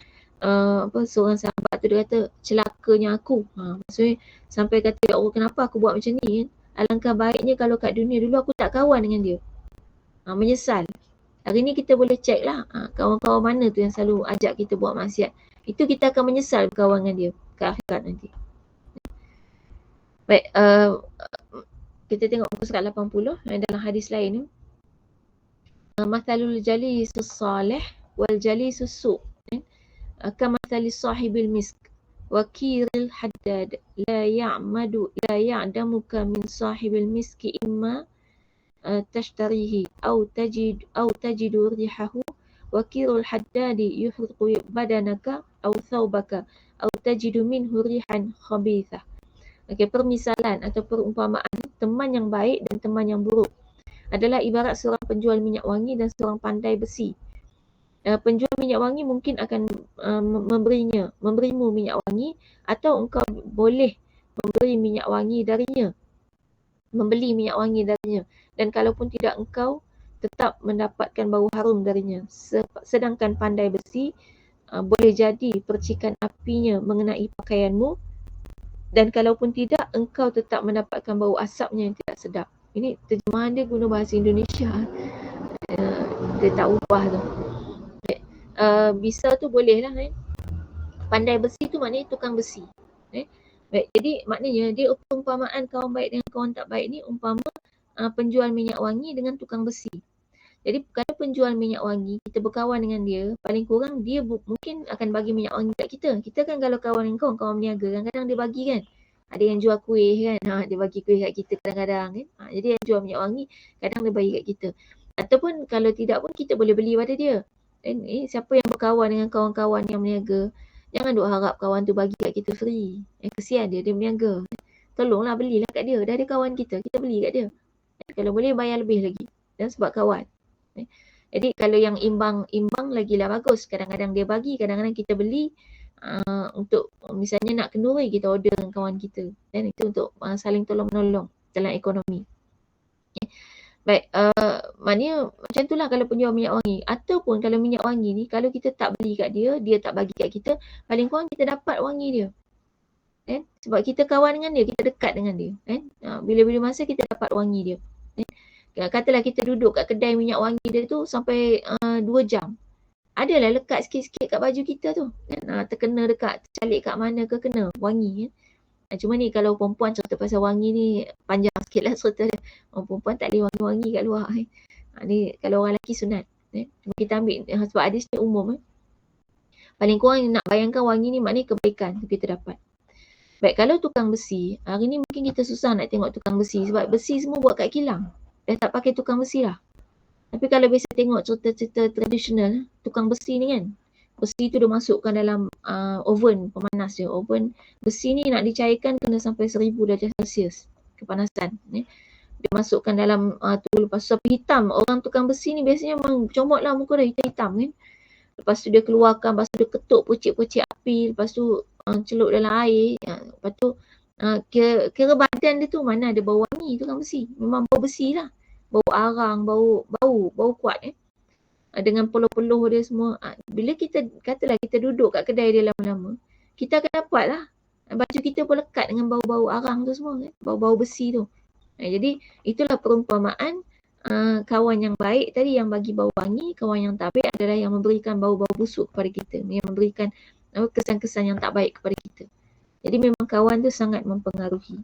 seorang sahabat tu dia kata celakanya aku. Maksudnya sampai kata ya Allah kenapa aku buat macam ni kan? Alangkah baiknya kalau kat dunia dulu aku tak kawan dengan dia. Menyesal. Hari ni kita boleh check lah kawan-kawan mana tu yang selalu ajak kita buat maksiat. Itu kita akan menyesal berkawan dengan dia ke akhirat nanti. Baik, kita tengok muka surat 80 dalam hadis lain tu. Mathalul jalisus salih wal jalisus su' kamathalis sahibil misk wa kiril haddad la ya'damuka min sahibil miski imma tashtarihi aw tajidu rihahu wa kirul haddadi yuhriqu badanaka aw thawbaka aw tajidu minhu rihan khabithah. Permisalan atau perumpamaan teman yang baik dan teman yang buruk adalah ibarat seorang penjual minyak wangi dan seorang pandai besi. Penjual minyak wangi mungkin akan memberimu minyak wangi, atau engkau boleh membeli minyak wangi darinya. Dan kalaupun tidak, engkau tetap mendapatkan bau harum darinya. Sedangkan pandai besi boleh jadi percikan apinya mengenai pakaianmu, dan kalaupun tidak, engkau tetap mendapatkan bau asapnya yang tidak sedap. Ini terjemahan dia guna bahasa Indonesia. Dia tak ubah tu. Bisa tu boleh lah kan. Pandai besi tu maknanya tukang besi. Baik, jadi maknanya dia perumpamaan kawan baik dengan kawan tak baik ni umpama penjual minyak wangi dengan tukang besi. Jadi kalau penjual minyak wangi, kita berkawan dengan dia, paling kurang dia mungkin akan bagi minyak wangi kat kita. Kita kan kalau kawan dengan kawan berniaga, kadang-kadang dia bagi kan. Ada yang jual kuih kan, dia bagi kuih kat kita kadang-kadang kan. Jadi yang jual minyak wangi, kadang dia bagi kat kita. Ataupun kalau tidak pun kita boleh beli pada dia. Dan siapa yang berkawan dengan kawan-kawan yang berniaga, jangan duk harap kawan tu bagi kat kita free. Kesian dia berniaga. tolonglah belilah kat dia. Dah ada kawan kita beli kat dia. Kalau boleh bayar lebih lagi. Dan sebab kawan. Jadi kalau yang imbang lagilah bagus. Kadang-kadang dia bagi, kadang-kadang kita beli untuk misalnya nak kenduri, kita order dengan kawan kita. Dan itu untuk saling tolong-menolong dalam ekonomi. Baik, maknanya macam itulah kalau penjual minyak wangi. Ataupun kalau minyak wangi ni, kalau kita tak beli kat dia, dia tak bagi kat kita, paling kurang kita dapat wangi dia. Kan? Sebab kita kawan dengan dia, kita dekat dengan dia. Kan? Bila-bila masa kita dapat wangi dia. Katalah kita duduk kat kedai minyak wangi dia tu sampai 2 jam. Adalah lekat sikit-sikit kat baju kita tu. Kan? Terkena dekat, tercalik kat mana ke kena wangi. Kan? Cuma ni kalau perempuan cerita pasal wangi ni panjang sikit lah cerita dia. Perempuan tak boleh wangi-wangi kat luar. Ni kalau orang lelaki sunat. Cuma kita ambil sebab hadis ni umum. Paling kurang nak bayangkan wangi ni maknanya kebaikan kita dapat. Baik, kalau tukang besi, hari ni mungkin kita susah nak tengok tukang besi sebab besi semua buat kat kilang. Dah tak pakai tukang besi lah. Tapi kalau biasa tengok cerita-cerita tradisional, tukang besi ni kan, besi tu dia masukkan dalam oven pemanas dia. Oven besi ni nak dicairkan kena sampai 1000 darjah Celsius kepanasan. Dia masukkan dalam tu, lepas tu sapi hitam. Orang tukang besi ni biasanya memang comot lah muka dia hitam-hitam kan. Lepas tu dia keluarkan, lepas tu dia ketuk pocik-pocik api, lepas tu celup dalam air. Lepas tu kira badan dia tu mana ada bau wangi tukang besi. Memang bau besi lah. Bau arang, bau kuat dengan peluh-peluh dia semua. Bila kita katalah kita duduk kat kedai dia lama-lama, kita akan dapat lah baju kita pun lekat dengan bau-bau arang tu semua kan? Bau-bau besi tu. Jadi itulah perumpamaan kawan yang baik tadi yang bagi bau wangi. Kawan yang tak baik adalah yang memberikan bau-bau busuk kepada kita, yang memberikan kesan-kesan yang tak baik kepada kita. Jadi memang kawan tu sangat mempengaruhi.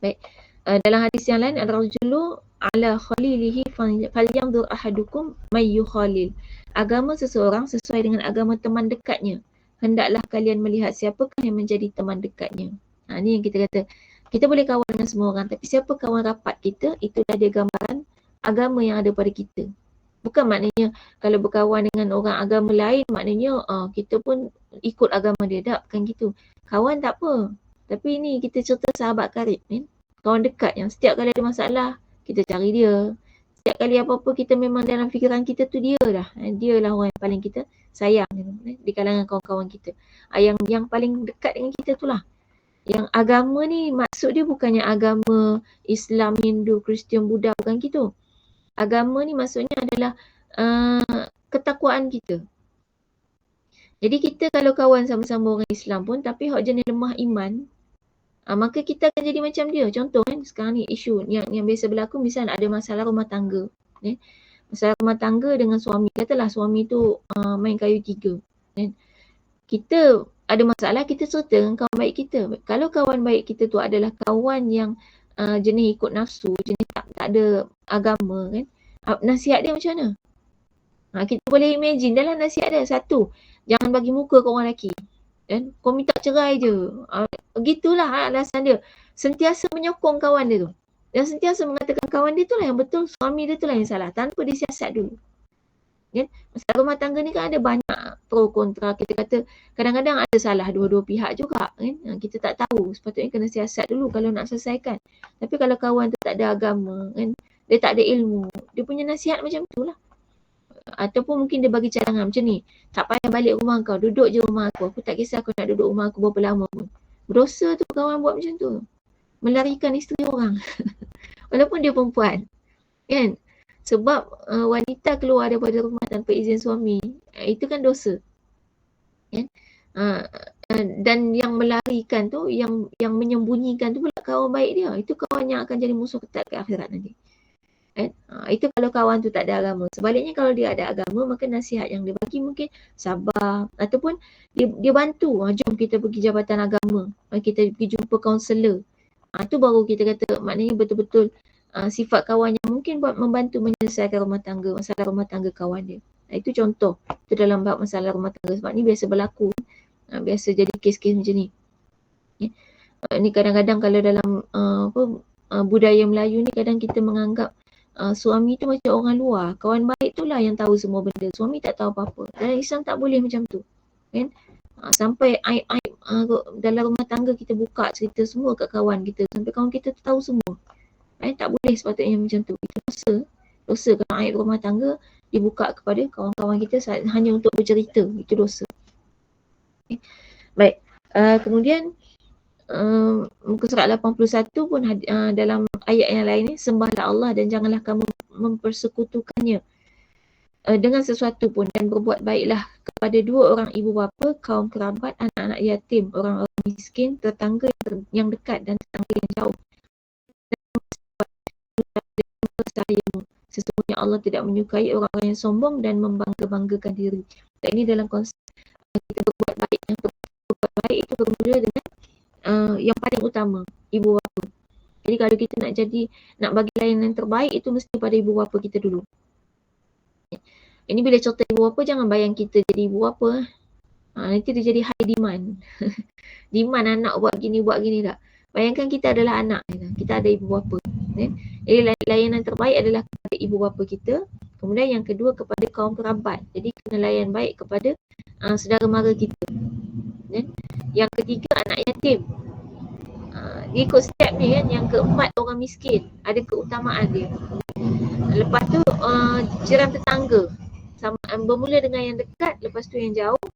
Baik, dalam hadis yang lain, ar-rajulu ala khalilihi falyanzur ahadukum may yukhalil. Agama seseorang sesuai dengan agama teman dekatnya. Hendaklah kalian melihat siapakah yang menjadi teman dekatnya. Ni yang kita kata, kita boleh kawan dengan semua orang, tapi siapa kawan rapat kita, itulah dia gambaran agama yang ada pada kita. Bukan maknanya kalau berkawan dengan orang agama lain, maknanya kita pun ikut agama dia. Tak, bukan gitu. Kawan tak apa. Tapi ni kita cerita sahabat karib kan. Kawan dekat yang setiap kali ada masalah, kita cari dia. Setiap kali apa-apa kita memang dalam fikiran kita tu dia lah. Dia lah orang yang paling kita sayang di kalangan kawan-kawan kita. Yang paling dekat dengan kita tu lah. Yang agama ni maksud dia bukannya agama Islam, Hindu, Kristian, Buddha, bukan gitu. Agama ni maksudnya adalah ketakwaan kita. Jadi kita kalau kawan sama-sama orang Islam pun tapi hak jenis lemah iman, maka kita akan jadi macam dia. Contoh kan sekarang ni isu yang biasa berlaku, misalnya ada masalah rumah tangga. Masalah rumah tangga dengan suami. Katalah suami tu main kayu tiga. Kita ada masalah, kita cerita dengan kawan baik kita. Kalau kawan baik kita tu adalah kawan yang jenis ikut nafsu, jenis tak ada agama kan, nasihat dia macam mana? Kita boleh imagine dalam nasihat dia, satu, jangan bagi muka ke orang lelaki. Kan? Kau minta cerai je. Begitulah alasan dia. Sentiasa menyokong kawan dia tu. Dan sentiasa mengatakan kawan dia tu lah yang betul, suami dia tu lah yang salah. Tanpa dia siasat dulu. Kan? Masalah rumah tangga ni kan ada banyak pro kontra. Kita kata kadang-kadang ada salah dua-dua pihak juga kan. Kita tak tahu, sepatutnya kena siasat dulu kalau nak selesaikan. Tapi kalau kawan tu tak ada agama kan, dia tak ada ilmu, dia punya nasihat macam tu lah. Ataupun mungkin dia bagi cadangan macam ni, tak payah balik rumah kau, duduk je rumah aku tak kisah kau nak duduk rumah aku berapa lama pun. Berdosa tu kawan buat macam tu, melarikan isteri orang walaupun dia perempuan kan. Sebab wanita keluar daripada rumah tanpa izin suami, itu kan dosa kan? Dan yang melarikan tu, yang menyembunyikan tu pula kawan baik dia. Itu kawan yang akan jadi musuh ketat ke akhirat nanti kan? Itu kalau kawan tu tak ada agama. Sebaliknya kalau dia ada agama, maka nasihat yang dia bagi mungkin sabar, ataupun dia bantu, jom kita pergi jabatan agama, kita pergi jumpa kaunselor. Itu baru kita kata maknanya betul-betul sifat kawan yang mungkin buat membantu menyelesaikan rumah tangga, masalah rumah tangga kawan dia. Itu contoh, itu dalam bab masalah rumah tangga. Sebab ni biasa berlaku, biasa jadi kes-kes macam ni. Ni kadang-kadang kalau dalam budaya Melayu ni, kadang kita menganggap suami tu macam orang luar. Kawan baik tu lah yang tahu semua benda. Suami tak tahu apa-apa. Dalam Islam tak boleh macam tu kan. Sampai aib-aib dalam rumah tangga kita buka cerita semua kat kawan kita sampai kawan kita tu tahu semua. Tak boleh sepatutnya macam tu. Itu dosa. Dosa kalau aib rumah tangga dibuka kepada kawan-kawan kita hanya untuk bercerita. Itu dosa. Baik. Kemudian muka surat 81 pun dalam ayat yang lain ni, sembahlah Allah dan janganlah kamu mempersekutukannya dengan sesuatu pun, dan berbuat baiklah kepada dua orang ibu bapa, kaum kerabat, anak-anak yatim, orang-orang miskin, tetangga yang dekat dan tetangga yang jauh. Sesungguhnya Allah tidak menyukai orang-orang yang sombong dan membangga-banggakan diri. Dan ini dalam konsep kita berbuat baik. Yang berbuat baik itu bermula dengan yang paling utama, ibu bapa. Jadi kalau kita nak bagi layanan terbaik, itu mesti pada ibu bapa kita dulu. Ini bila contoh ibu bapa, jangan bayang kita jadi ibu bapa. Nanti dia jadi high demand. Demand anak buat gini tak. Bayangkan kita adalah anak, kita ada ibu bapa. Jadi layanan terbaik adalah kepada ibu bapa kita. Kemudian yang kedua kepada kaum kerabat. Jadi kena layan baik kepada saudara mara kita. Yang ketiga anak yatim. Dia ikut step ni kan. Yang keempat orang miskin. Ada keutamaan dia. Lepas tu jiran tetangga. Bermula dengan yang dekat, lepas tu yang jauh.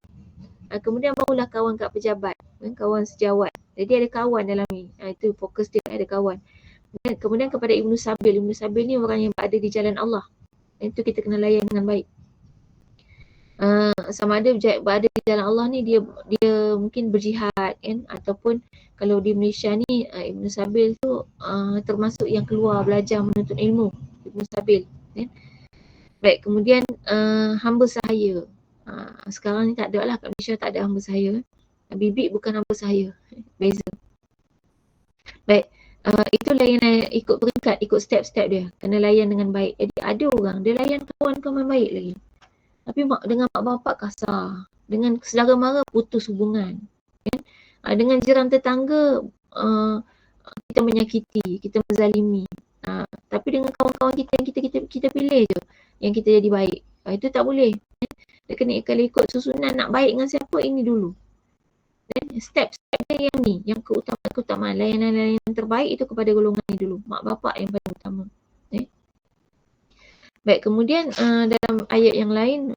Kemudian barulah kawan kat pejabat, kawan sejawat. Jadi ada kawan dalam ni. Itu fokus dia, ada kawan. Kemudian kepada Ibnu Sabil. Ibnu Sabil ni orang yang berada di jalan Allah. Itu kita kena layan dengan baik. Sama ada berada di jalan Allah ni, dia mungkin berjihad kan, ataupun kalau di Malaysia ni Ibnu Sabil tu termasuk yang keluar belajar menuntut ilmu. Ibnu Sabil kan. Baik, kemudian hamba sahaya. Sekarang ni tak ada lah, kat Malaysia tak ada hamba sahaya. Bibik bukan hamba sahaya, beza. Baik, itu layanan ikut peringkat, ikut step-step dia. Kena layan dengan baik. Jadi ada orang, dia layan kawan-kawan baik lagi, tapi dengan mak bapak kasar. Dengan saudara mara putus hubungan. Dengan jiran tetangga kita menyakiti, kita menzalimi. Tapi dengan kawan-kawan kita yang kita pilih je, yang kita jadi baik. Itu tak boleh. Dia kena kalau ikut susunan nak baik dengan siapa, ini dulu. Dan step-step dia yang ni, yang keutamaan. Layanan terbaik itu kepada golongan ni dulu. Mak bapak yang paling utama. Baik, kemudian dalam ayat yang lain,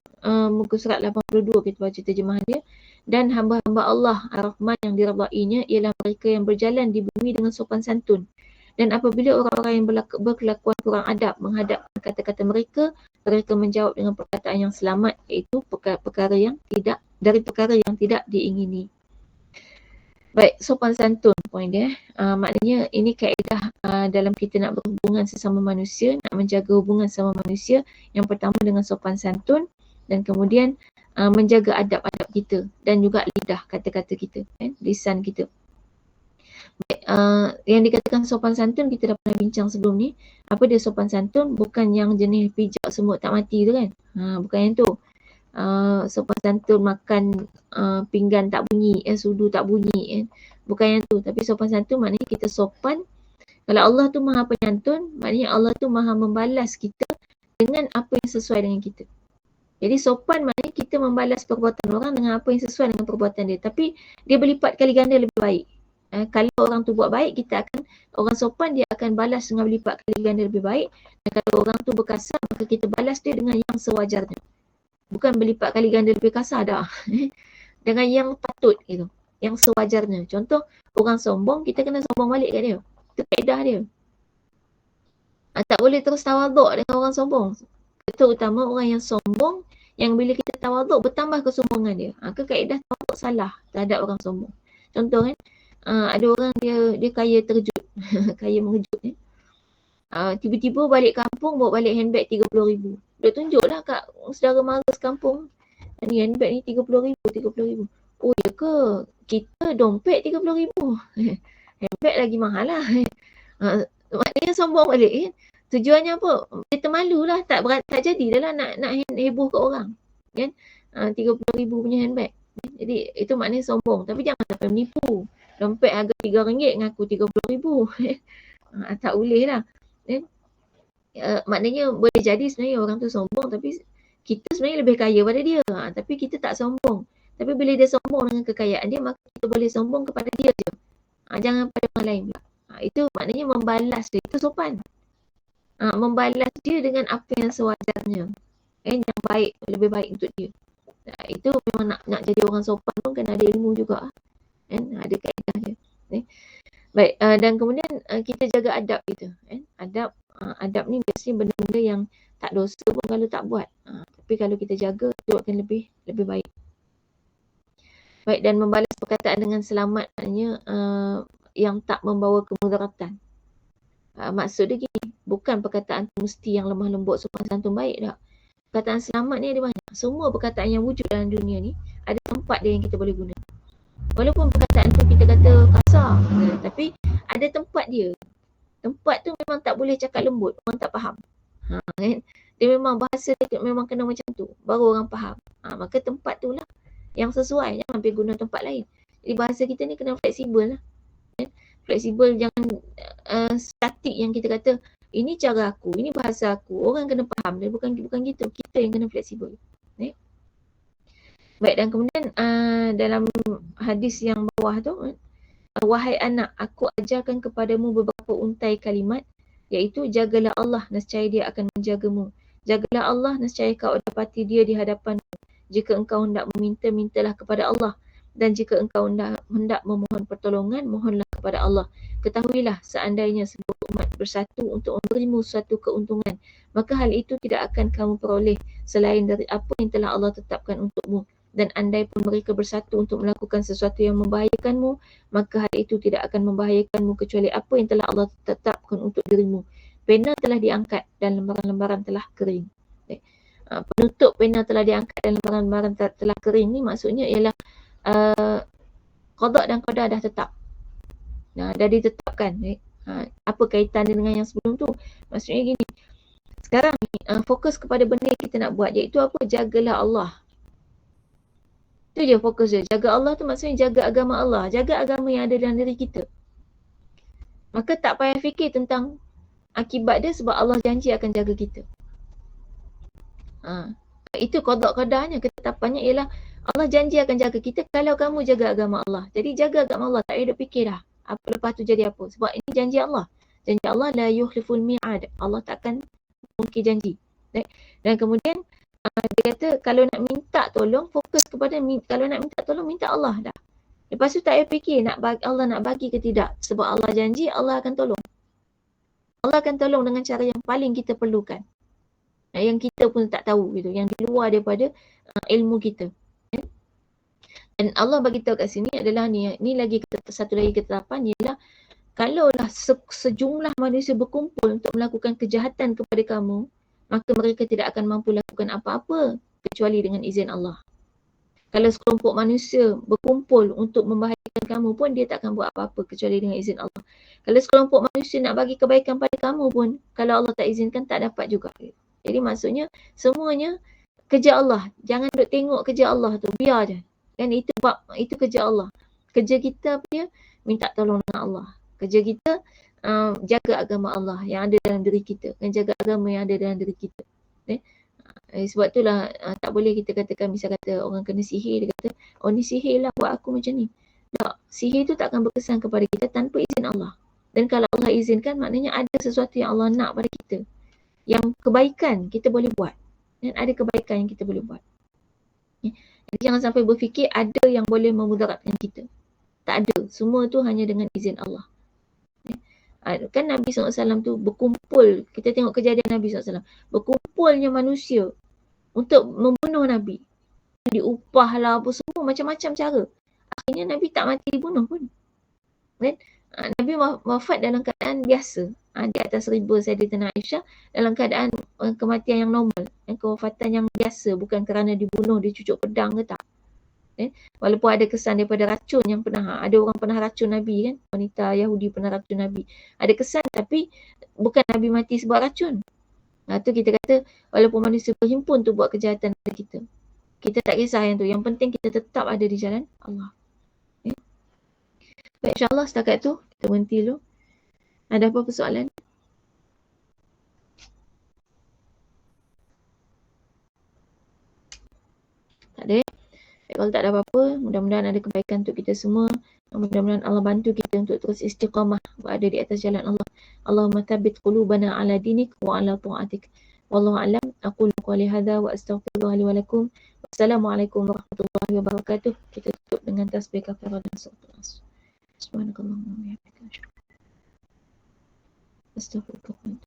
muka surat 82 kita baca terjemahan dia. Dan hamba-hamba Allah Ar-Rahman yang diridainya ialah mereka yang berjalan di bumi dengan sopan santun. Dan apabila orang-orang yang berkelakuan kurang adab menghadap kata-kata mereka menjawab dengan perkataan yang selamat, iaitu perkara yang tidak diingini. Baik, sopan santun poin dia. Maknanya ini kaedah dalam kita nak berhubungan sesama manusia, nak menjaga hubungan sama manusia. Yang pertama dengan sopan santun, dan kemudian menjaga adab-adab kita dan juga lidah, kata-kata kita, lisan kita. Baik, yang dikatakan sopan santun kita dah pernah bincang sebelum ni. Apa dia sopan santun? Bukan yang jenis pijak semut tak mati tu kan. Bukan yang tu. Sopan santun makan pinggan tak bunyi, sudu tak bunyi kan. Bukan yang tu. Tapi sopan santun maknanya kita sopan. Kalau Allah tu maha penyantun, maknanya Allah tu maha membalas kita dengan apa yang sesuai dengan kita. Jadi sopan maknanya kita membalas perbuatan orang dengan apa yang sesuai dengan perbuatan dia. Tapi dia berlipat kali ganda lebih baik. Kalau orang tu buat baik, orang sopan dia akan balas dengan berlipat kali ganda lebih baik. Dan kalau orang tu berkasar, maka kita balas dia dengan yang sewajarnya. Bukan berlipat kali ganda lebih kasar dah. Dengan yang patut gitu, yang sewajarnya. Contoh, orang sombong, kita kena sombong balik kat dia. Itu kaedah dia. Tak boleh terus tawaduk dengan orang sombong. Terutama orang yang sombong, yang bila kita tawaduk bertambah kesombongan dia. Kaedah tawaduk salah terhadap orang sombong. Contoh kan, ada orang dia kaya terkejut, kaya mengejut ni. Tiba-tiba balik kampung bawa balik handbag 30,000. Dia tunjuklah kat saudara mara sekampung. Ni handbag ni 30,000. Oh ya ke? Kita dompet 30,000. Handbag lagi mahal lah. Maknanya sombong balik kan. Tujuannya apa? Dia termalu lah. Tak jadi dah lah nak heboh kat orang. Kan? 30,000 punya handbag. Jadi itu maknanya sombong. Tapi jangan sampai menipu. Dompet harga RM3 ngaku 30,000. Tak boleh lah. Maknanya boleh jadi sebenarnya orang tu sombong, tapi kita sebenarnya lebih kaya pada dia. Tapi kita tak sombong. Tapi bila dia sombong dengan kekayaan dia, maka kita boleh sombong kepada dia je. Jangan pada orang lain pula. Itu maknanya membalas dia, itu sopan. Membalas dia dengan apa yang sewajarnya. Yang baik, lebih baik untuk dia. Itu memang nak jadi orang sopan pun kena ada ilmu juga. Ada kaedah dia. Baik, dan kemudian kita jaga adab kita. Adab ni biasanya benda-benda yang tak dosa pun kalau tak buat. Tapi kalau kita jaga, itu akan lebih baik. Baik, dan membalas perkataan dengan selamat, maknanya yang tak membawa kemudaratan. Maksud dia gini, bukan perkataan mesti yang lemah lembut, sopan santun baik tak. Perkataan selamat ni ada banyak. Semua perkataan yang wujud dalam dunia ni ada tempat dia yang kita boleh guna. Walaupun perkataan tu kita kata kasar, tapi ada tempat dia. Tempat tu memang tak boleh cakap lembut, orang tak faham. Kan? Dia memang bahasa dia memang kena macam tu, baru orang faham. Maka tempat tu lah yang sesuai, jangan pergi guna tempat lain. Jadi bahasa kita ni kena fleksibel lah. Fleksibel, jangan statik yang kita kata ini cara aku, ini bahasa aku, orang kena faham. Dia bukan gitu, kita yang kena fleksibel. Baik, dan kemudian dalam hadis yang bawah tu, wahai anak, aku ajarkan kepadamu beberapa untai kalimat, iaitu jagalah Allah, nescaya dia akan menjagamu. Jagalah Allah, nescaya kau dapati dia di hadapanmu. Jika engkau hendak meminta, mintalah kepada Allah. Dan jika engkau hendak memohon pertolongan, mohonlah kepada Allah. Ketahuilah, seandainya seluruh umat bersatu untuk memberimu suatu keuntungan, maka hal itu tidak akan kamu peroleh selain dari apa yang telah Allah tetapkan untukmu. Dan andai pun mereka bersatu untuk melakukan sesuatu yang membahayakanmu, maka hal itu tidak akan membahayakanmu kecuali apa yang telah Allah tetapkan untuk dirimu. Pena telah diangkat dan lembaran-lembaran telah kering. Penutup pena telah diangkat dan lembaran-lembaran telah kering ni maksudnya ialah qada dan qadar dah tetap. Dah ditetapkan. Apa kaitan dengan yang sebelum tu? Maksudnya gini, sekarang ni fokus kepada benda yang kita nak buat, iaitu apa? Jagalah Allah. Itu je fokus dia. Jaga Allah tu maksudnya jaga agama Allah. Jaga agama yang ada dalam diri kita. Maka tak payah fikir tentang akibat dia sebab Allah janji akan jaga kita. Itu qada-qadarnya, ketetapannya ialah Allah janji akan jaga kita kalau kamu jaga agama Allah. Jadi jaga agama Allah, tak payah duk fikir dah apa lepas tu jadi apa. Sebab ini janji Allah. Janji Allah la yukhliful mi'ad. Allah takkan mungkir janji. Dan kemudian dia kata kalau nak minta tolong, fokus kepada kalau nak minta tolong, minta Allah dah. Lepas tu tak payah fikir Allah nak bagi ke tidak. Sebab Allah janji, Allah akan tolong. Allah akan tolong dengan cara yang paling kita perlukan. Yang kita pun tak tahu gitu, yang di luar daripada ilmu kita. Dan Allah bagi tahu kat sini adalah ni lagi satu lagi ketetapan ialah kalaulah sejumlah manusia berkumpul untuk melakukan kejahatan kepada kamu, maka mereka tidak akan mampu lakukan apa-apa kecuali dengan izin Allah. Kalau sekelompok manusia berkumpul untuk membahayakan kamu pun, dia tak akan buat apa-apa kecuali dengan izin Allah. Kalau sekelompok manusia nak bagi kebaikan pada kamu pun, kalau Allah tak izinkan, tak dapat juga. Jadi maksudnya semuanya kerja Allah. Jangan duk tengok kerja Allah tu, biar je. Kan itu kerja Allah. Kerja kita apa dia? Minta tolong dengan Allah. Kerja kita jaga agama Allah yang ada dalam diri kita. Dan jaga agama yang ada dalam diri kita. Sebab itulah tak boleh kita katakan, misal kata orang kena sihir, dia kata, oh ni sihir lah buat aku macam ni. Tak, sihir tu tak akan berkesan kepada kita tanpa izin Allah. Dan kalau Allah izinkan, maknanya ada sesuatu yang Allah nak pada kita. Yang kebaikan kita boleh buat. Dan ada kebaikan yang kita boleh buat. Jadi jangan sampai berfikir ada yang boleh memudaratkan kita. Tak ada. Semua tu hanya dengan izin Allah. Kan Nabi SAW tu berkumpul. Kita tengok kejadian Nabi SAW. Berkumpulnya manusia untuk membunuh Nabi. Diupah lah apa semua. Macam-macam cara. Akhirnya Nabi tak mati dibunuh pun. Kan? Nabi wafat dalam keadaan biasa. Di atas riba Sayyidatina Aisyah dalam keadaan kematian yang normal, yang kewafatan yang biasa, bukan kerana dibunuh, dicucuk pedang ke tak. Walaupun ada kesan daripada racun yang pernah, ada orang pernah racun Nabi kan, wanita Yahudi pernah racun Nabi. Ada kesan tapi bukan Nabi mati sebab racun. Tu kita kata walaupun manusia berhimpun tu buat kejahatan pada kita, kita tak kisah yang tu. Yang penting kita tetap ada di jalan Allah. Baik, insyaAllah setakat tu kita berhenti dulu. Ada apa persoalan? Tak ada. Kalau tak ada apa-apa, mudah-mudahan ada kebaikan untuk kita semua. Mudah-mudahan Allah bantu kita untuk terus istiqamah berada di atas jalan Allah. Allahumma thabbit qulubana ala dinik wa ala ta'atik. Wallahu a'lam. Aqulu qawli hadza wa astaghfirullah li wa lakum. Wassalamualaikum warahmatullahi wabarakatuh. Kita tutup dengan tasbih kafarah dan surah. Subhanakallahumma wa bihamdika asyhadu an la ilaha illa anta astaghfiruka wa atubu ilaik.